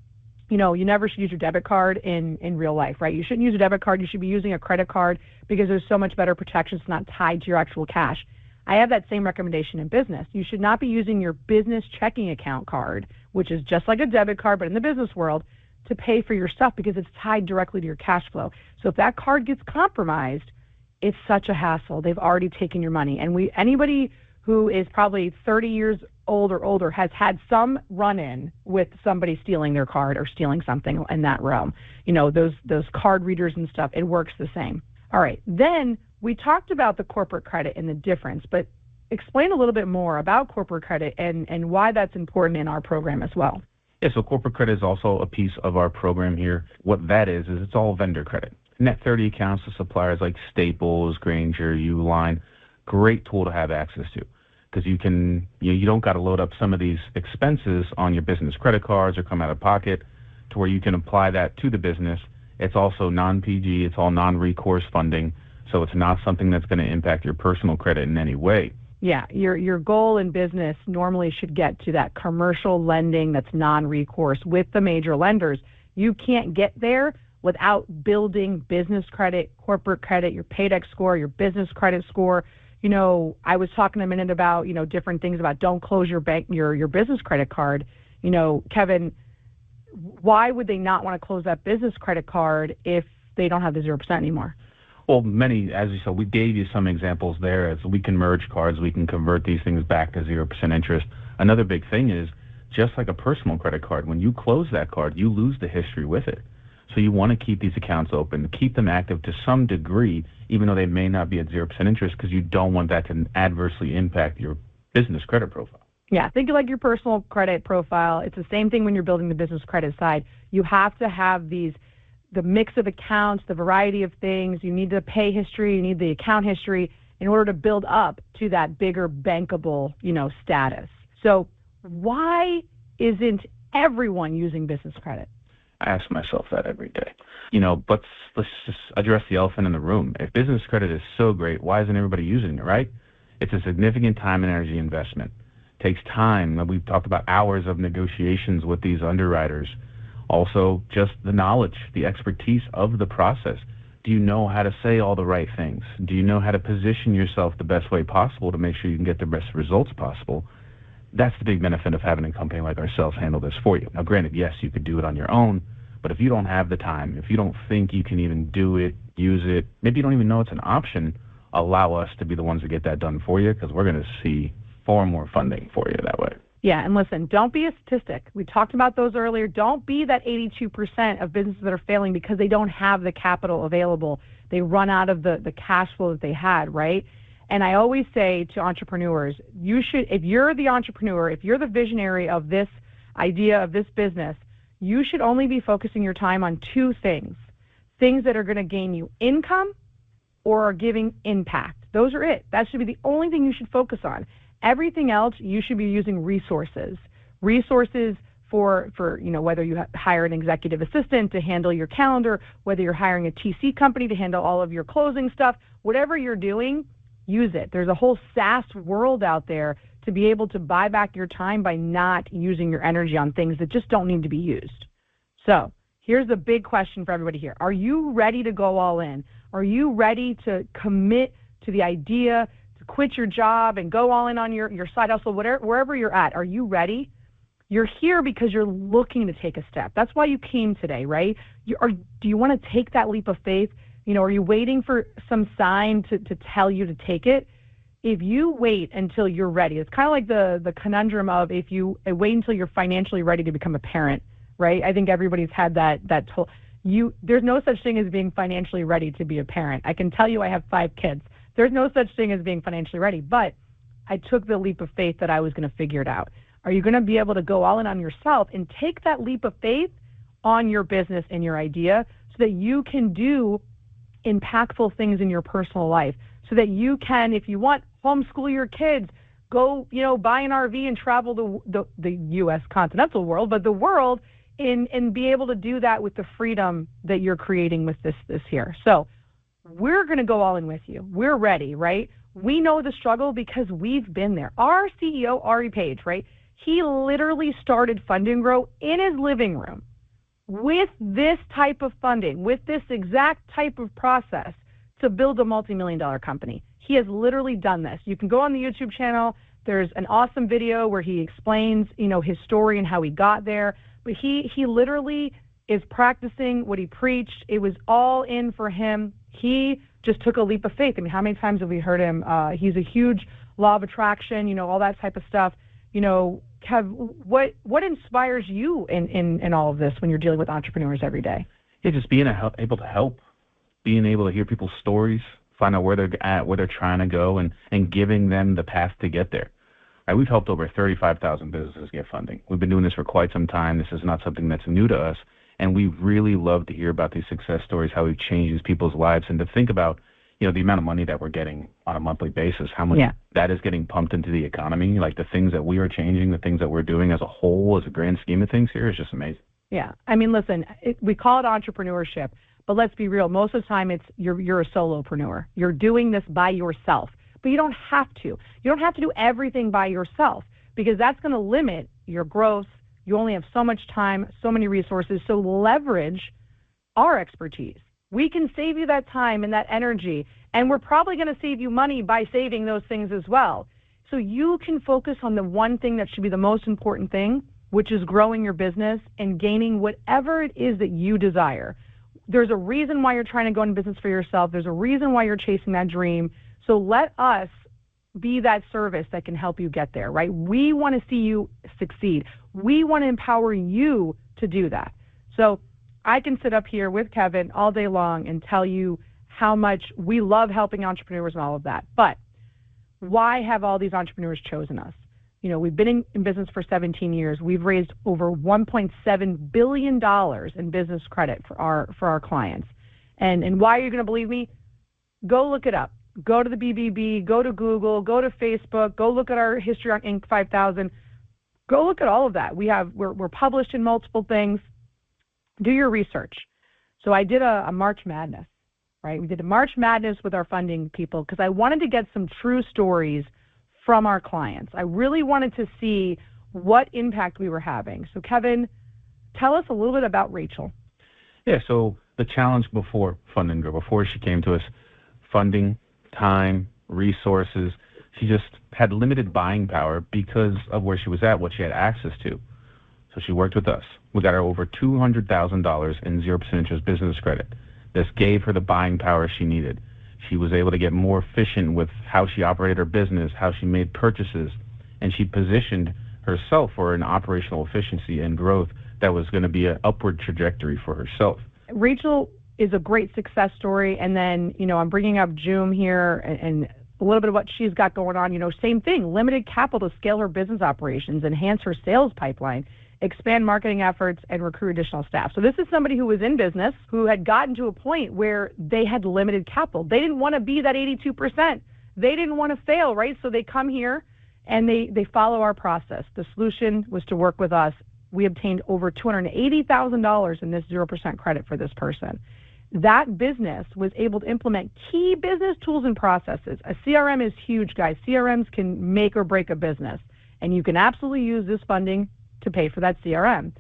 you never should use your debit card in real life, right? You shouldn't use a debit card. You should be using a credit card because there's so much better protection. It's not tied to your actual cash. I have that same recommendation in business. You should not be using your business checking account card, which is just like a debit card, but in the business world, to pay for your stuff because it's tied directly to your cash flow. So if that card gets compromised, it's such a hassle. They've already taken your money. And anybody who is probably 30 years old or older has had some run-in with somebody stealing their card or stealing something in that realm. Those card readers and stuff, it works the same. All right, then we talked about the corporate credit and the difference, but explain a little bit more about corporate credit and why that's important in our program as well. Yeah, so corporate credit is also a piece of our program here. What that is it's all vendor credit. Net 30 accounts to suppliers like Staples, Grainger, Uline. Great tool to have access to, because you don't got to load up some of these expenses on your business credit cards or come out of pocket, to where you can apply that to the business. It's also non-PG, it's all non-recourse funding, so it's not something that's going to impact your personal credit in any way. Yeah, your goal in business normally should get to that commercial lending that's non-recourse with the major lenders. You can't get there without building business credit, corporate credit, your Paydex score, your business credit score. I was talking a minute about, different things about don't close your business credit card. Kevin, why would they not want to close that business credit card if they don't have the 0% anymore? Well, as you said, we gave you some examples there. As we can merge cards, we can convert these things back to 0% interest. Another big thing is, just like a personal credit card, when you close that card, you lose the history with it. So you want to keep these accounts open, keep them active to some degree, even though they may not be at 0% interest, because you don't want that to adversely impact your business credit profile. Yeah, think of like your personal credit profile. It's the same thing when you're building the business credit side. You have to have the mix of accounts, the variety of things. You need the pay history, you need the account history in order to build up to that bigger bankable, status. So why isn't everyone using business credit? I ask myself that every day. But let's just address the elephant in the room. If business credit is so great, why isn't everybody using it, right? It's a significant time and energy investment. It takes time. We've talked about hours of negotiations with these underwriters. Also, just the knowledge, the expertise of the process. Do you know how to say all the right things? Do you know how to position yourself the best way possible to make sure you can get the best results possible? That's the big benefit of having a company like ourselves handle this for you. Now, granted, yes, you could do it on your own, but if you don't have the time, if you don't think you can even do it, use it, maybe you don't even know it's an option, allow us to be the ones to get that done for you, because we're going to see far more funding for you that way. Yeah, and listen, don't be a statistic. We talked about those earlier. Don't be that 82% of businesses that are failing because they don't have the capital available. They run out of the cash flow that they had, right? And I always say to entrepreneurs, if you're the entrepreneur, if you're the visionary of this idea, of this business, you should only be focusing your time on two things that are going to gain you income or are giving impact. Those are it. That should be the only thing you should focus on. Everything else, you should be using resources for whether you hire an executive assistant to handle your calendar, whether you're hiring a TC company to handle all of your closing stuff, whatever you're doing, use it. There's a whole SaaS world out there to be able to buy back your time by not using your energy on things that just don't need to be used. So here's the big question for everybody here. Are you ready to go all in? Are you ready to commit to the idea to quit your job and go all in on your side hustle, wherever you're at? Are you ready? You're here because you're looking to take a step. That's why you came today, right? Do you want to take that leap of faith Are you waiting for some sign to tell you to take it? If you wait until you're ready, it's kind of like the conundrum of if you wait until you're financially ready to become a parent, right? I think everybody's had that there's no such thing as being financially ready to be a parent. I can tell you I have 5 kids. There's no such thing as being financially ready, but I took the leap of faith that I was going to figure it out. Are you going to be able to go all in on yourself and take that leap of faith on your business and your idea so that you can do impactful things in your personal life, so that you can, if you want, homeschool your kids, go, buy an RV and travel the U.S. continental world, but the world, and be able to do that with the freedom that you're creating with this here. So we're going to go all in with you. We're ready, right? We know the struggle because we've been there. Our CEO, Ari Page, right? He literally started Fund&Grow in his living room with this type of funding, with this exact type of process to build a multi-million-dollar company. He has literally done this. You can go on the YouTube channel. There's an awesome video where he explains, his story and how he got there. But he literally is practicing what he preached. It was all in for him. He just took a leap of faith. I mean, how many times have we heard him? He's a huge law of attraction, all that type of stuff. Kev, what inspires you in all of this when you're dealing with entrepreneurs every day? Yeah, just being able to help, being able to hear people's stories, find out where they're at, where they're trying to go, and giving them the path to get there. Right, we've helped over 35,000 businesses get funding. We've been doing this for quite some time. This is not something that's new to us, and we really love to hear about these success stories, how we've changed these people's lives, and to think about, the amount of money that we're getting on a monthly basis, how much that is getting pumped into the economy, like the things that we are changing, the things that we're doing as a whole, as a grand scheme of things here is just amazing. Yeah. I mean, listen, we call it entrepreneurship, but let's be real. Most of the time you're a solopreneur. You're doing this by yourself. But you don't have to. You don't have to do everything by yourself because that's going to limit your growth. You only have so much time, so many resources. So leverage our expertise. We can save you that time and that energy, and we're probably going to save you money by saving those things as well. So you can focus on the one thing that should be the most important thing, which is growing your business and gaining whatever it is that you desire. There's a reason why you're trying to go into business for yourself. There's a reason why you're chasing that dream. So let us be that service that can help you get there, right? We want to see you succeed. We want to empower you to do that. So I can sit up here with Kevin all day long and tell you how much we love helping entrepreneurs and all of that. But why have all these entrepreneurs chosen us? We've been in business for 17 years. We've raised over $1.7 billion in business credit for our clients. And why are you going to believe me? Go look it up. Go to the BBB, go to Google, go to Facebook, go look at our history on Inc. 5000. Go look at all of that. We're published in multiple things. Do your research. So I did a March Madness, right? We did a March Madness with our funding people because I wanted to get some true stories from our clients. I really wanted to see what impact we were having. So Kevin, tell us a little bit about Rachel. Yeah, so the challenge before Fund&Grow, before she came to us, funding, time, resources, she just had limited buying power because of where she was at, what she had access to. So she worked with us. We got her over $200,000 in 0% interest business credit. This gave her the buying power she needed. She was able to get more efficient with how she operated her business, how she made purchases, and she positioned herself for an operational efficiency and growth that was going to be an upward trajectory for herself. Rachel is a great success story, and then, I'm bringing up Joom here and a little bit of what she's got going on. Same thing, limited capital to scale her business operations, enhance her sales pipeline, expand marketing efforts, and recruit additional staff. So this is somebody who was in business, who had gotten to a point where they had limited capital. They didn't want to be that 82%. They didn't want to fail, right? So they come here and they follow our process. The solution was to work with us. We obtained over $280,000 in this 0% credit for this person. That business was able to implement key business tools and processes. A CRM is huge, guys. CRMs can make or break a business, and you can absolutely use this funding to pay for that CRM.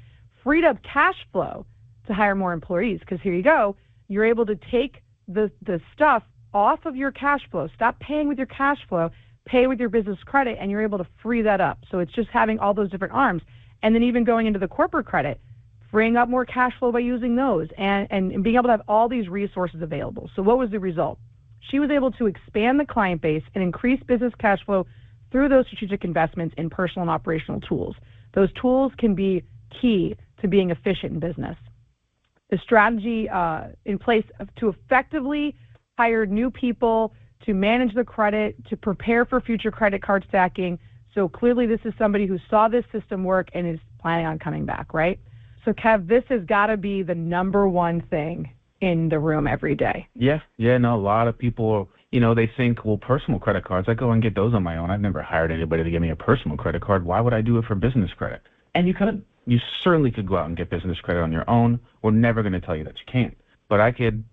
Freed up cash flow to hire more employees, because here you go. You're able to take the stuff off of your cash flow. Stop paying with your cash flow, pay with your business credit, and you're able to free that up. So it's just having all those different arms. And then even going into the corporate credit, freeing up more cash flow by using those, and being able to have all these resources available. So what was the result? She was able to expand the client base and increase business cash flow through those strategic investments in personal and operational tools. Those tools can be key to being efficient in business. The strategy in place to effectively hire new people, to manage the credit, to prepare for future credit card stacking. So clearly this is somebody who saw this system work and is planning on coming back, right? So Kev, this has got to be the number one thing in the room every day. Yeah, no, a lot of people, they think, well, personal credit cards, I go and get those on my own. I've never hired anybody to give me a personal credit card. Why would I do it for business credit? And you couldn't. You certainly could go out and get business credit on your own. We're never going to tell you that you can't. But I could,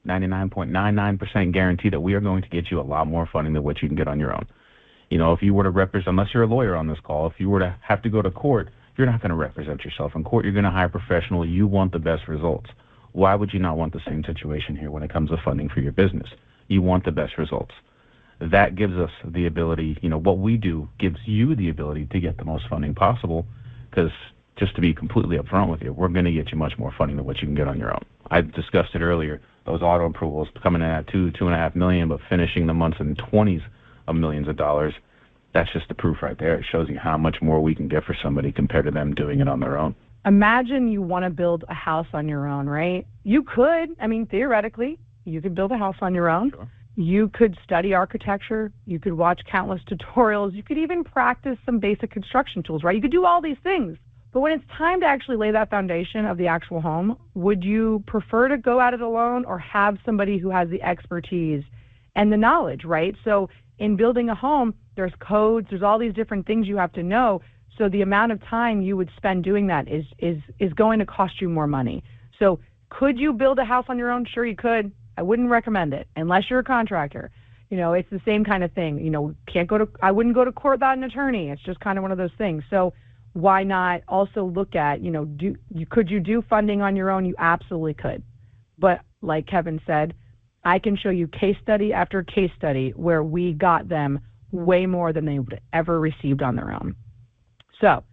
99.99% guarantee that we are going to get you a lot more funding than what you can get on your own. If you were to represent, unless you're a lawyer on this call, if you were to have to go to court, you're not going to represent yourself in court. You're going to hire a professional. You want the best results. Why would you not want the same situation here when it comes to funding for your business? You want the best results. That gives us the ability, what we do gives you the ability to get the most funding possible, because just to be completely upfront with you, we're going to get you much more funding than what you can get on your own. I discussed it earlier, those auto approvals coming in at $2.5 million, but finishing the months in 20s of millions of dollars. That's just the proof right there. It shows you how much more we can get for somebody compared to them doing it on their own. Imagine you want to build a house on your own, right? You could, theoretically, you could build a house on your own. Sure. You could study architecture. You could watch countless tutorials. You could even practice some basic construction tools, right? You could do all these things. But when it's time to actually lay that foundation of the actual home, would you prefer to go at it alone or have somebody who has the expertise and the knowledge, right? So in building a home, there's codes, there's all these different things you have to know. So the amount of time you would spend doing that is going to cost you more money. So could you build a house on your own? Sure, you could. I wouldn't recommend it unless you're a contractor. It's the same kind of thing. I wouldn't go to court without an attorney. It's just kind of one of those things. So why not also look at, could you do funding on your own? You absolutely could. But like Kevin said, I can show you case study after case study where we got them way more than they would ever received on their own. So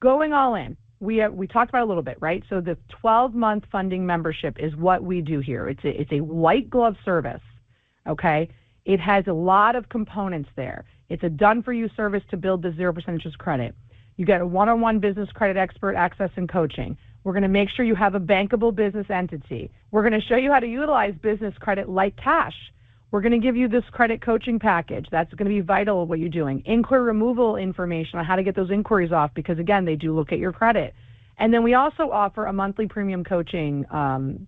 going all in, we talked about it a little bit, right? So the 12-month funding membership is what we do here. It's a white glove service, okay? It has a lot of components there. It's a done-for-you service to build the 0% interest credit. You get a one-on-one business credit expert access and coaching. We're going to make sure you have a bankable business entity. We're going to show you how to utilize business credit like cash. We're going to give you this credit coaching package. That's going to be vital what you're doing. Inquiry removal information on how to get those inquiries off because, again, they do look at your credit. And then we also offer a monthly premium coaching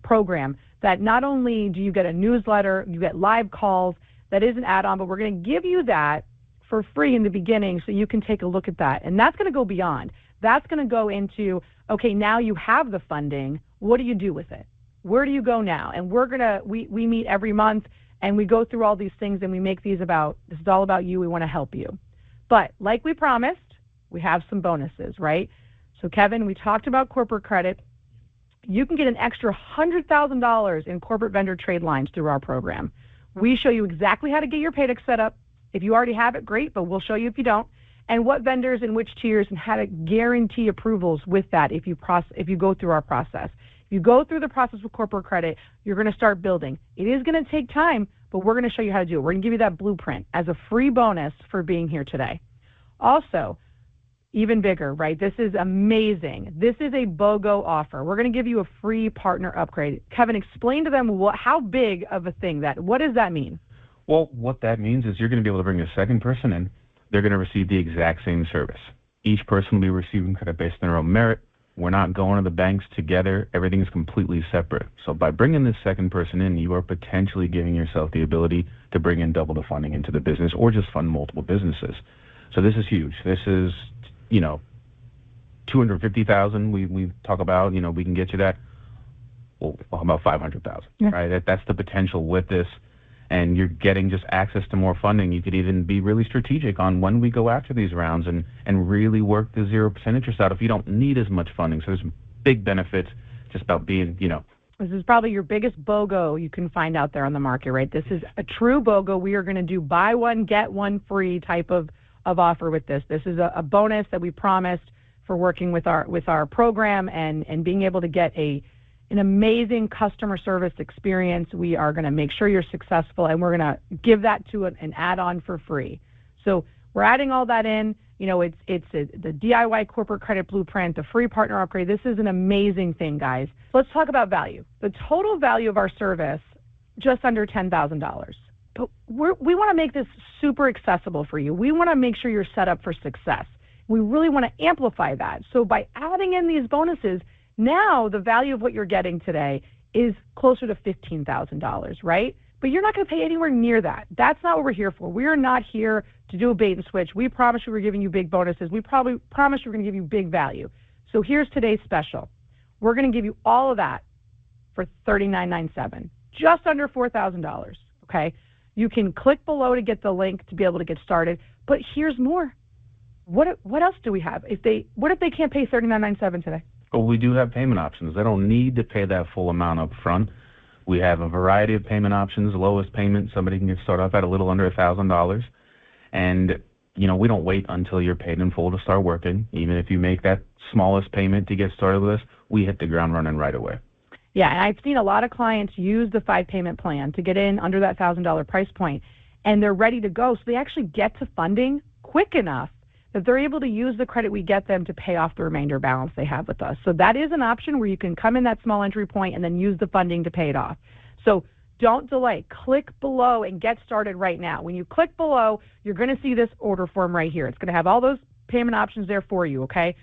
program that not only do you get a newsletter, you get live calls. That is an add-on, but we're going to give you that for free in the beginning so you can take a look at that. And that's going to go beyond. That's going to go into, okay, now you have the funding. What do you do with it? Where do you go now? And we meet every month. And we go through all these things and we make these this is all about you. We want to help you. But like we promised, we have some bonuses, right? So Kevin, we talked about corporate credit. You can get an extra $100,000 in corporate vendor trade lines through our program. We show you exactly how to get your Paydex set up. If you already have it, great, but we'll show you if you don't. And what vendors and which tiers and how to guarantee approvals with that if you go through our process. If you go through the process with corporate credit, you're going to start building. It is going to take time, but we're going to show you how to do it. We're going to give you that blueprint as a free bonus for being here today. Also, even bigger, right? This is amazing. This is a BOGO offer. We're going to give you a free partner upgrade. Kevin, explain to them how big of a thing what does that mean? Well, what that means is you're going to be able to bring a second person in. They're going to receive the exact same service. Each person will be receiving credit based on their own merit. We're not going to the banks together. Everything's completely separate. So by bringing this second person in, you are potentially giving yourself the ability to bring in double the funding into the business or just fund multiple businesses. So this is huge. This is, $250,000. We talk about, we can get you that. Well, how about $500,000, yeah. Right? That's the potential with this. And you're getting just access to more funding. You could even be really strategic on when we go after these rounds and really work the 0% interest out if you don't need as much funding. So there's big benefits just about being, This is probably your biggest BOGO you can find out there on the market, right? This is a true BOGO. We are going to do buy one, get one free type of offer with this. This is a bonus that we promised for working with our program and being able to get an amazing customer service experience. We are going to make sure you're successful, and we're going to give that to an add-on for free. So we're adding all that in. It's the DIY corporate credit blueprint, the free partner upgrade. This is an amazing thing, guys. Let's talk about value. The total value of our service, just under $10,000. But we want to make this super accessible for you. We want to make sure you're set up for success. We really want to amplify that. So by adding in these bonuses, now the value of what you're getting today is closer to $15,000, right? But you're not going to pay anywhere near that. That's not what we're here for. We are not here to do a bait and switch. We promise you we're giving you big bonuses. We probably promise we're going to give you big value. So here's today's special. We're going to give you all of that for $39.97, just under $4,000, okay? You can click below to get the link to be able to get started. But here's more. What else do we have? What if they can't pay $39.97 today? Well, we do have payment options. They don't need to pay that full amount up front. We have a variety of payment options. The lowest payment, somebody can get started off at a little under $1,000. And, we don't wait until you're paid in full to start working. Even if you make that smallest payment to get started with us, we hit the ground running right away. Yeah, and I've seen a lot of clients use the 5-payment plan to get in under that $1,000 price point, and they're ready to go. So they actually get to funding quick enough that they're able to use the credit we get them to pay off the remainder balance they have with us. So that is an option where you can come in that small entry point and then use the funding to pay it off. So don't delay. Click below and get started right now. When you click below, you're going to see this order form right here. It's going to have all those payment options there for you, okay?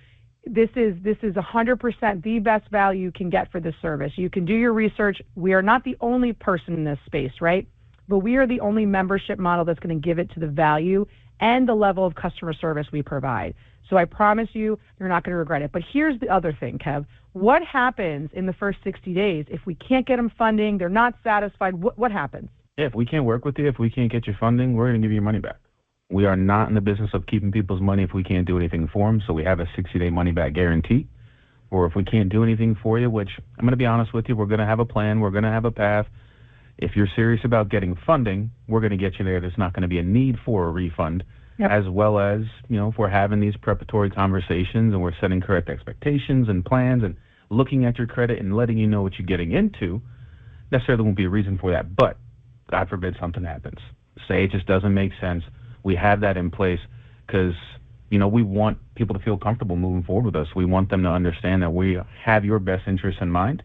This is 100% the best value you can get for this service. You can do your research. We are not the only person in this space, right? But we are the only membership model that's going to give it to the value and the level of customer service we provide. So I promise you're not going to regret it. But here's the other thing, Kev. What happens in the first 60 days if we can't get them funding, they're not satisfied? What happens? Yeah, if we can't work with you, if we can't get your funding, we're going to give you your money back. We are not in the business of keeping people's money if we can't do anything for them. So we have a 60-day money-back guarantee. Or if we can't do anything for you, which I'm going to be honest with you, we're going to have a plan. We're going to have a path. If you're serious about getting funding, we're going to get you there. There's not going to be a need for a refund, as well as, if we're having these preparatory conversations and we're setting correct expectations and plans and looking at your credit and letting you know what you're getting into, necessarily won't be a reason for that. But God forbid something happens. Say it just doesn't make sense. We have that in place because, we want people to feel comfortable moving forward with us. We want them to understand that we have your best interests in mind.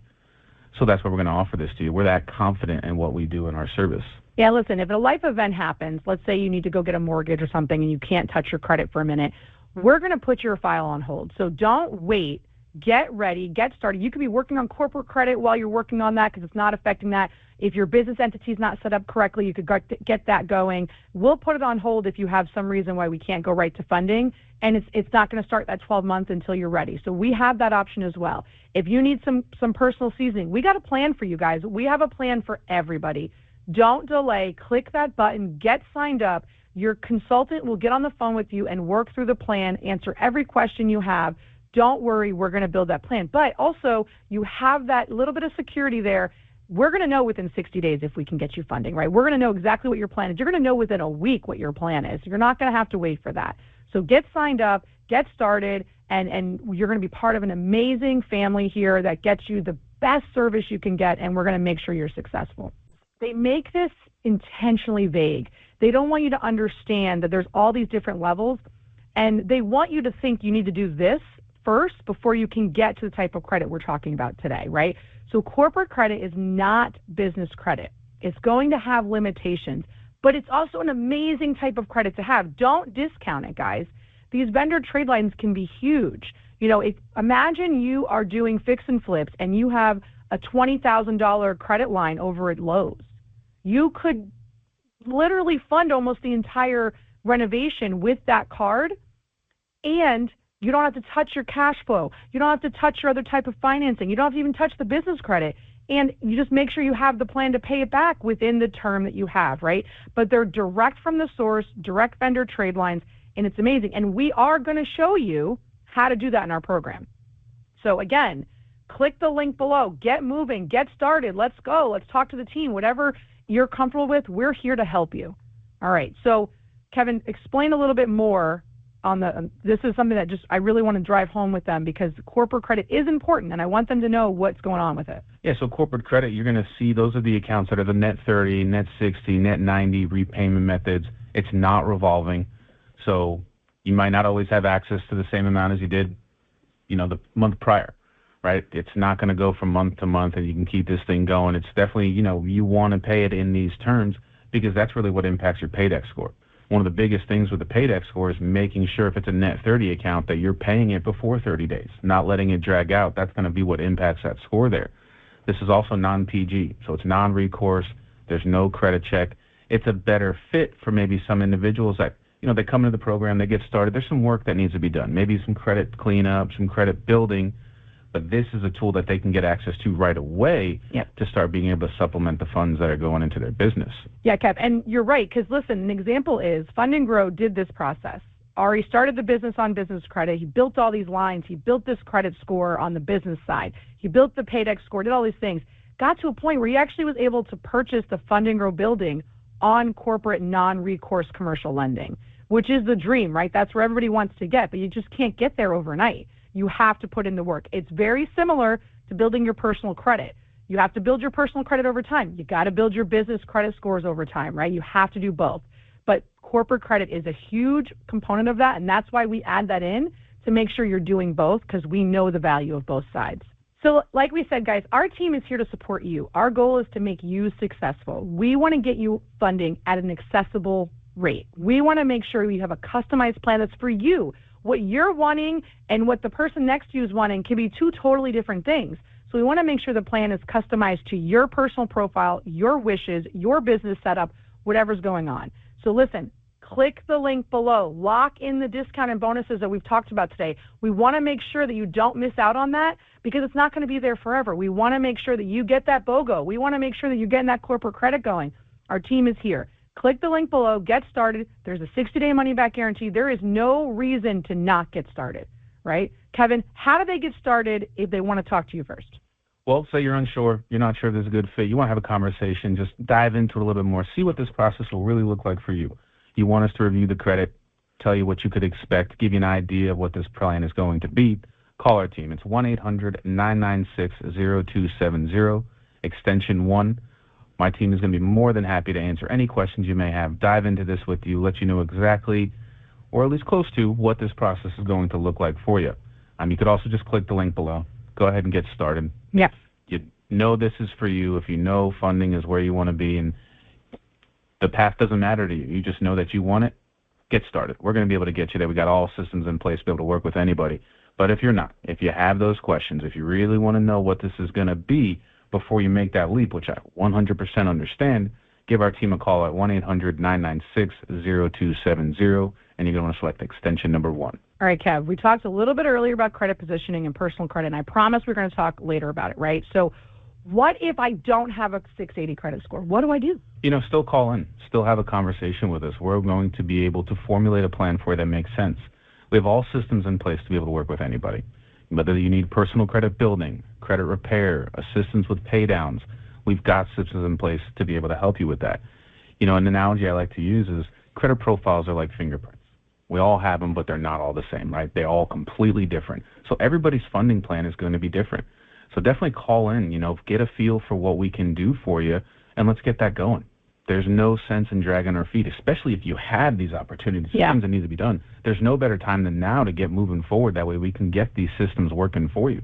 So that's what we're going to offer this to you. We're that confident in what we do in our service. Yeah, listen, if a life event happens, let's say you need to go get a mortgage or something and you can't touch your credit for a minute, we're going to put your file on hold. So don't wait. Get ready. Get started. You could be working on corporate credit while you're working on that because it's not affecting that. If your business entity is not set up correctly, you could get that going. We'll put it on hold if you have some reason why we can't go right to funding, and it's not going to start that 12 months until you're ready. So we have that option as well. If you need some personal seasoning, we got a plan for you guys. We have a plan for everybody. Don't delay. Click that button. Get signed up. Your consultant will get on the phone with you and work through the plan, answer every question you have. Don't worry, we're going to build that plan. But also, you have that little bit of security there. We're going to know within 60 days if we can get you funding, right? We're going to know exactly what your plan is. You're going to know within a week what your plan is. You're not going to have to wait for that. So get signed up, get started, and you're going to be part of an amazing family here that gets you the best service you can get, and we're going to make sure you're successful. They make this intentionally vague. They don't want you to understand that there's all these different levels, and they want you to think you need to do this first before you can get to the type of credit we're talking about today, right? So corporate credit is not business credit. It's going to have limitations, but it's also an amazing type of credit to have. Don't discount it, guys. These vendor trade lines can be huge. Imagine you are doing fix and flips and you have a $20,000 credit line over at Lowe's. You could literally fund almost the entire renovation with that card, and you don't have to touch your cash flow. You don't have to touch your other type of financing. You don't have to even touch the business credit. And you just make sure you have the plan to pay it back within the term that you have, right? But they're direct from the source, direct vendor trade lines, and it's amazing. And we are going to show you how to do that in our program. So again, click the link below. Get moving. Get started. Let's go. Let's talk to the team. Whatever you're comfortable with, we're here to help you. All right. So, Kevin, explain a little bit more this is something that I really want to drive home with them because corporate credit is important, and I want them to know what's going on with it. Yeah, so corporate credit, you're going to see those are the accounts that are the net 30, net 60, net 90 repayment methods. It's not revolving, so you might not always have access to the same amount as you did, the month prior, right? It's not going to go from month to month, and you can keep this thing going. It's definitely, you want to pay it in these terms because that's really what impacts your paydex score. One of the biggest things with the paydex score is making sure if it's a net 30 account that you're paying it before 30 days, not letting it drag out. That's going to be what impacts that score there. This is also non-PG, so it's non-recourse. There's no credit check. It's a better fit for maybe some individuals that, they come into the program, they get started. There's some work that needs to be done, maybe some credit cleanup, some credit building, but this is a tool that they can get access to right away to start being able to supplement the funds that are going into their business. Yeah, Kev, and you're right, because listen, an example is Fund&Grow did this process. Ari started the business on business credit. He built all these lines. He built this credit score on the business side. He built the paydex score, did all these things. Got to a point where he actually was able to purchase the Fund&Grow building on corporate non-recourse commercial lending, which is the dream, right? That's where everybody wants to get, but you just can't get there overnight. You have to put in the work. It's very similar to building your personal credit. You have to build your personal credit over time. You got to build your business credit scores over time, right? You have to do both. But corporate credit is a huge component of that, and that's why we add that in to make sure you're doing both because we know the value of both sides. So like we said, guys, our team is here to support you. Our goal is to make you successful. We want to get you funding at an accessible rate. We want to make sure you have a customized plan that's for you. What you're wanting and what the person next to you is wanting can be two totally different things. So we want to make sure the plan is customized to your personal profile, your wishes, your business setup, whatever's going on. So listen, click the link below. Lock in the discount and bonuses that we've talked about today. We want to make sure that you don't miss out on that because it's not going to be there forever. We want to make sure that you get that BOGO. We want to make sure that you're getting that corporate credit going. Our team is here. Click the link below, get started. There's a 60-day money-back guarantee. There is no reason to not get started, right? Kevin, how do they get started if they want to talk to you first? Well, say you're unsure, you're not sure if there's a good fit, you want to have a conversation, just dive into it a little bit more, see what this process will really look like for you. You want us to review the credit, tell you what you could expect, give you an idea of what this plan is going to be. Call our team. It's 1-800-996-0270, extension 1. My team is going to be more than happy to answer any questions you may have, dive into this with you, let you know exactly, or at least close to, what this process is going to look like for you. You could also just click the link below. Go ahead and get started. Yeah. You know this is for you. If you know funding is where you want to be and the path doesn't matter to you, you just know that you want it, get started. We're going to be able to get you there. We got all systems in place to be able to work with anybody. But if you're not, if you have those questions, if you really want to know what this is going to be, before you make that leap, which I 100% understand, give our team a call at 1-800-996-0270, and you're going to want to select extension number 1. All right, Kev, we talked a little bit earlier about credit positioning and personal credit, and I promise we're going to talk later about it, right? So what if I don't have a 680 credit score? What do I do? Still call in. Still have a conversation with us. We're going to be able to formulate a plan for you that makes sense. We have all systems in place to be able to work with anybody. Whether you need personal credit building, credit repair, assistance with pay downs, we've got systems in place to be able to help you with that. An analogy I like to use is credit profiles are like fingerprints. We all have them, but they're not all the same, right? They're all completely different. So everybody's funding plan is going to be different. So definitely call in, get a feel for what we can do for you, and let's get that going. There's no sense in dragging our feet, especially if you have these opportunities, things that need to be done. There's no better time than now to get moving forward. That way we can get these systems working for you.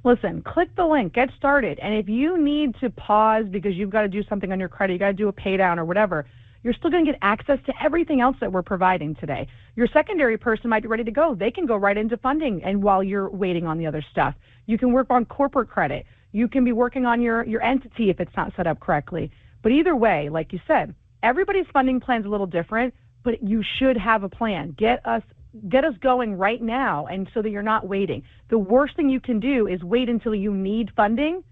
Listen, click the link, get started. And if you need to pause because you've got to do something on your credit, you got to do a pay down or whatever, you're still going to get access to everything else that we're providing today. Your secondary person might be ready to go. They can go right into funding, and while you're waiting on the other stuff, you can work on corporate credit. You can be working on your entity if it's not set up correctly. But either way, like you said, everybody's funding plan is a little different, but you should have a plan. Get us going right now, and so that you're not waiting. The worst thing you can do is wait until you need funding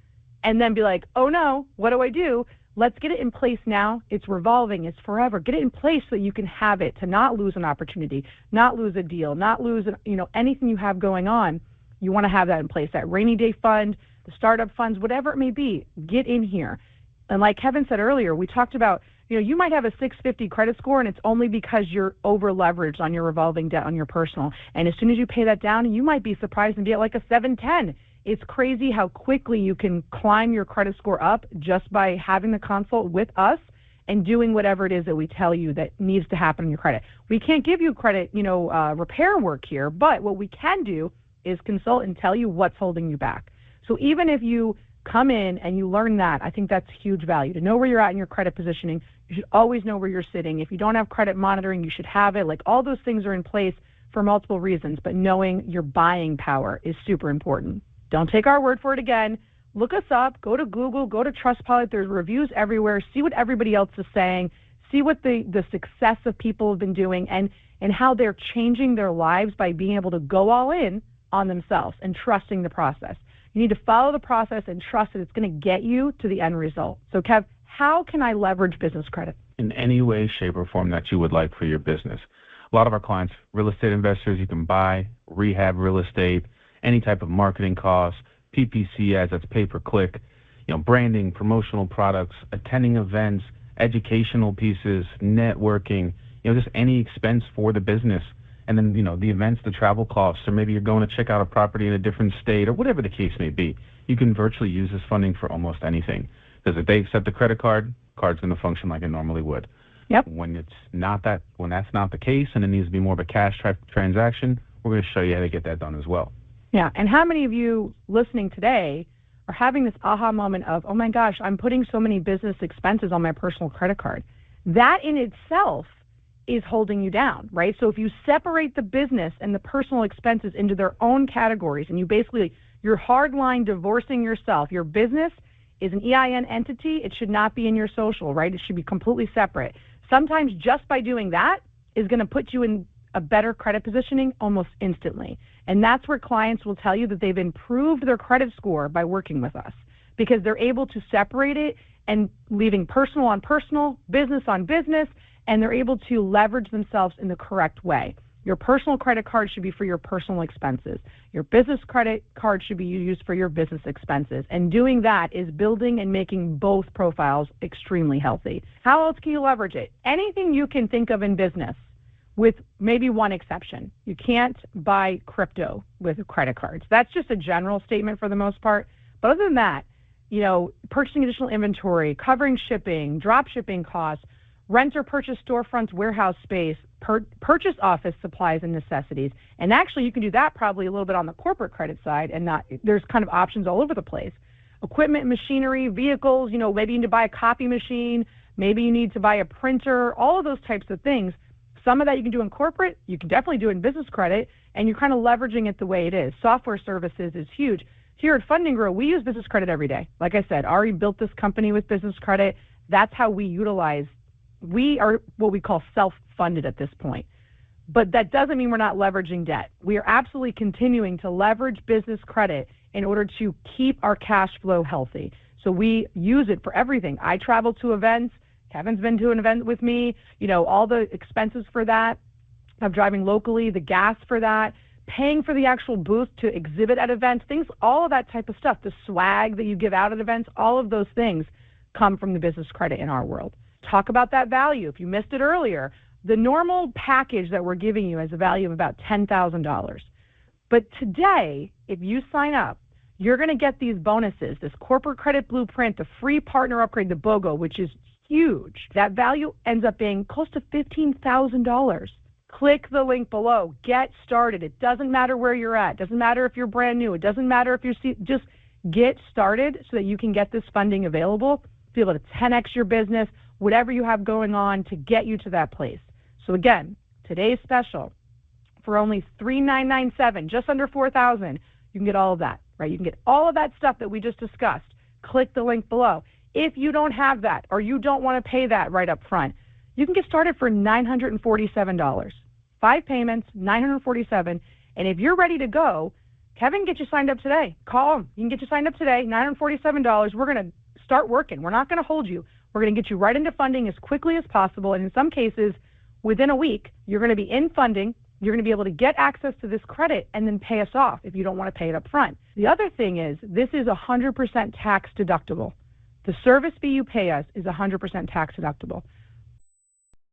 and then be like, oh no, what do I do? Let's get it in place now. It's revolving. It's forever. Get it in place so that you can have it, to not lose an opportunity, not lose a deal, not lose anything you have going on. You want to have that in place, that rainy day fund, the startup funds, whatever it may be. Get in here. And like Kevin said earlier, we talked about, You might have a 650 credit score, and it's only because you're over leveraged on your revolving debt on your personal. And as soon as you pay that down, you might be surprised and be at like a 710. It's crazy how quickly you can climb your credit score up just by having the consult with us and doing whatever it is that we tell you that needs to happen in your credit. We can't give you credit, repair work here, but what we can do is consult and tell you what's holding you back. So even if you come in and you learn that, I think that's huge value. To know where you're at in your credit positioning, you should always know where you're sitting. If you don't have credit monitoring, you should have it. Like, all those things are in place for multiple reasons, but knowing your buying power is super important. Don't take our word for it again. Look us up. Go to Google. Go to Trustpilot. There's reviews everywhere. See what everybody else is saying. See what the success of people have been doing and how they're changing their lives by being able to go all in on themselves and trusting the process. You need to follow the process and trust that it's going to get you to the end result. So, Kev, how can I leverage business credit? In any way, shape, or form that you would like for your business. A lot of our clients, real estate investors, you can buy, rehab real estate, any type of marketing costs, PPC ads, that's pay-per-click, branding, promotional products, attending events, educational pieces, networking, just any expense for the business. And then, the events, the travel costs, or maybe you're going to check out a property in a different state, or whatever the case may be. You can virtually use this funding for almost anything. Because if they accept the credit card's going to function like it normally would. Yep. When that's not the case, and it needs to be more of a cash transaction, we're going to show you how to get that done as well. Yeah, and how many of you listening today are having this aha moment of, oh my gosh, I'm putting so many business expenses on my personal credit card? That in itself is holding you down, right? So if you separate the business and the personal expenses into their own categories, and you're hardline divorcing yourself. Your business is an EIN entity. It should not be in your social, right? It should be completely separate. Sometimes just by doing that is going to put you in a better credit positioning almost instantly. And that's where clients will tell you that they've improved their credit score by working with us, because they're able to separate it and leaving personal on personal, business on business, and they're able to leverage themselves in the correct way. Your personal credit card should be for your personal expenses. Your business credit card should be used for your business expenses. And doing that is building and making both profiles extremely healthy. How else can you leverage it? Anything you can think of in business, with maybe one exception. You can't buy crypto with credit cards. That's just a general statement for the most part. But other than that, purchasing additional inventory, covering shipping, drop shipping costs, rent or purchase storefronts, warehouse space, purchase office supplies and necessities. And actually, you can do that probably a little bit on the corporate credit side, and there's kind of options all over the place. Equipment, machinery, vehicles, maybe you need to buy a copy machine, maybe you need to buy a printer, all of those types of things. Some of that you can do in corporate, you can definitely do in business credit, and you're kind of leveraging it the way it is. Software services is huge. Here at Fund&Grow, we use business credit every day. Like I said, Ari built this company with business credit. That's how we utilize. We are what we call self-funded at this point. But that doesn't mean we're not leveraging debt. We are absolutely continuing to leverage business credit in order to keep our cash flow healthy. So we use it for everything. I travel to events. Kevin's been to an event with me. All the expenses for that, of driving locally, the gas for that, paying for the actual booth to exhibit at events, things, all of that type of stuff, the swag that you give out at events, all of those things come from the business credit in our world. Talk about that value. If you missed it earlier, the normal package that we're giving you has a value of about $10,000. But today, if you sign up, you're going to get these bonuses, this corporate credit blueprint, the free partner upgrade, the BOGO, which is huge. That value ends up being close to $15,000. Click the link below. Get started. It doesn't matter where you're at. It doesn't matter if you're brand new. It doesn't matter if you're just get started so that you can get this funding available to be able to 10x your business, whatever you have going on, to get you to that place. So again, today's special for only $3,997, just under $4,000. You can get all of that, right? You can get all of that stuff that we just discussed. Click the link below. If you don't have that, or you don't want to pay that right up front, you can get started for $947. 5 payments, $947. And if you're ready to go, Kevin can get you signed up today. Call him. You can get you signed up today, $947. We're going to start working. We're not going to hold you. We're going to get you right into funding as quickly as possible. And in some cases, within a week, you're going to be in funding. You're going to be able to get access to this credit and then pay us off if you don't want to pay it up front. The other thing is, this is 100% tax deductible. The service fee you pay us is 100% tax deductible.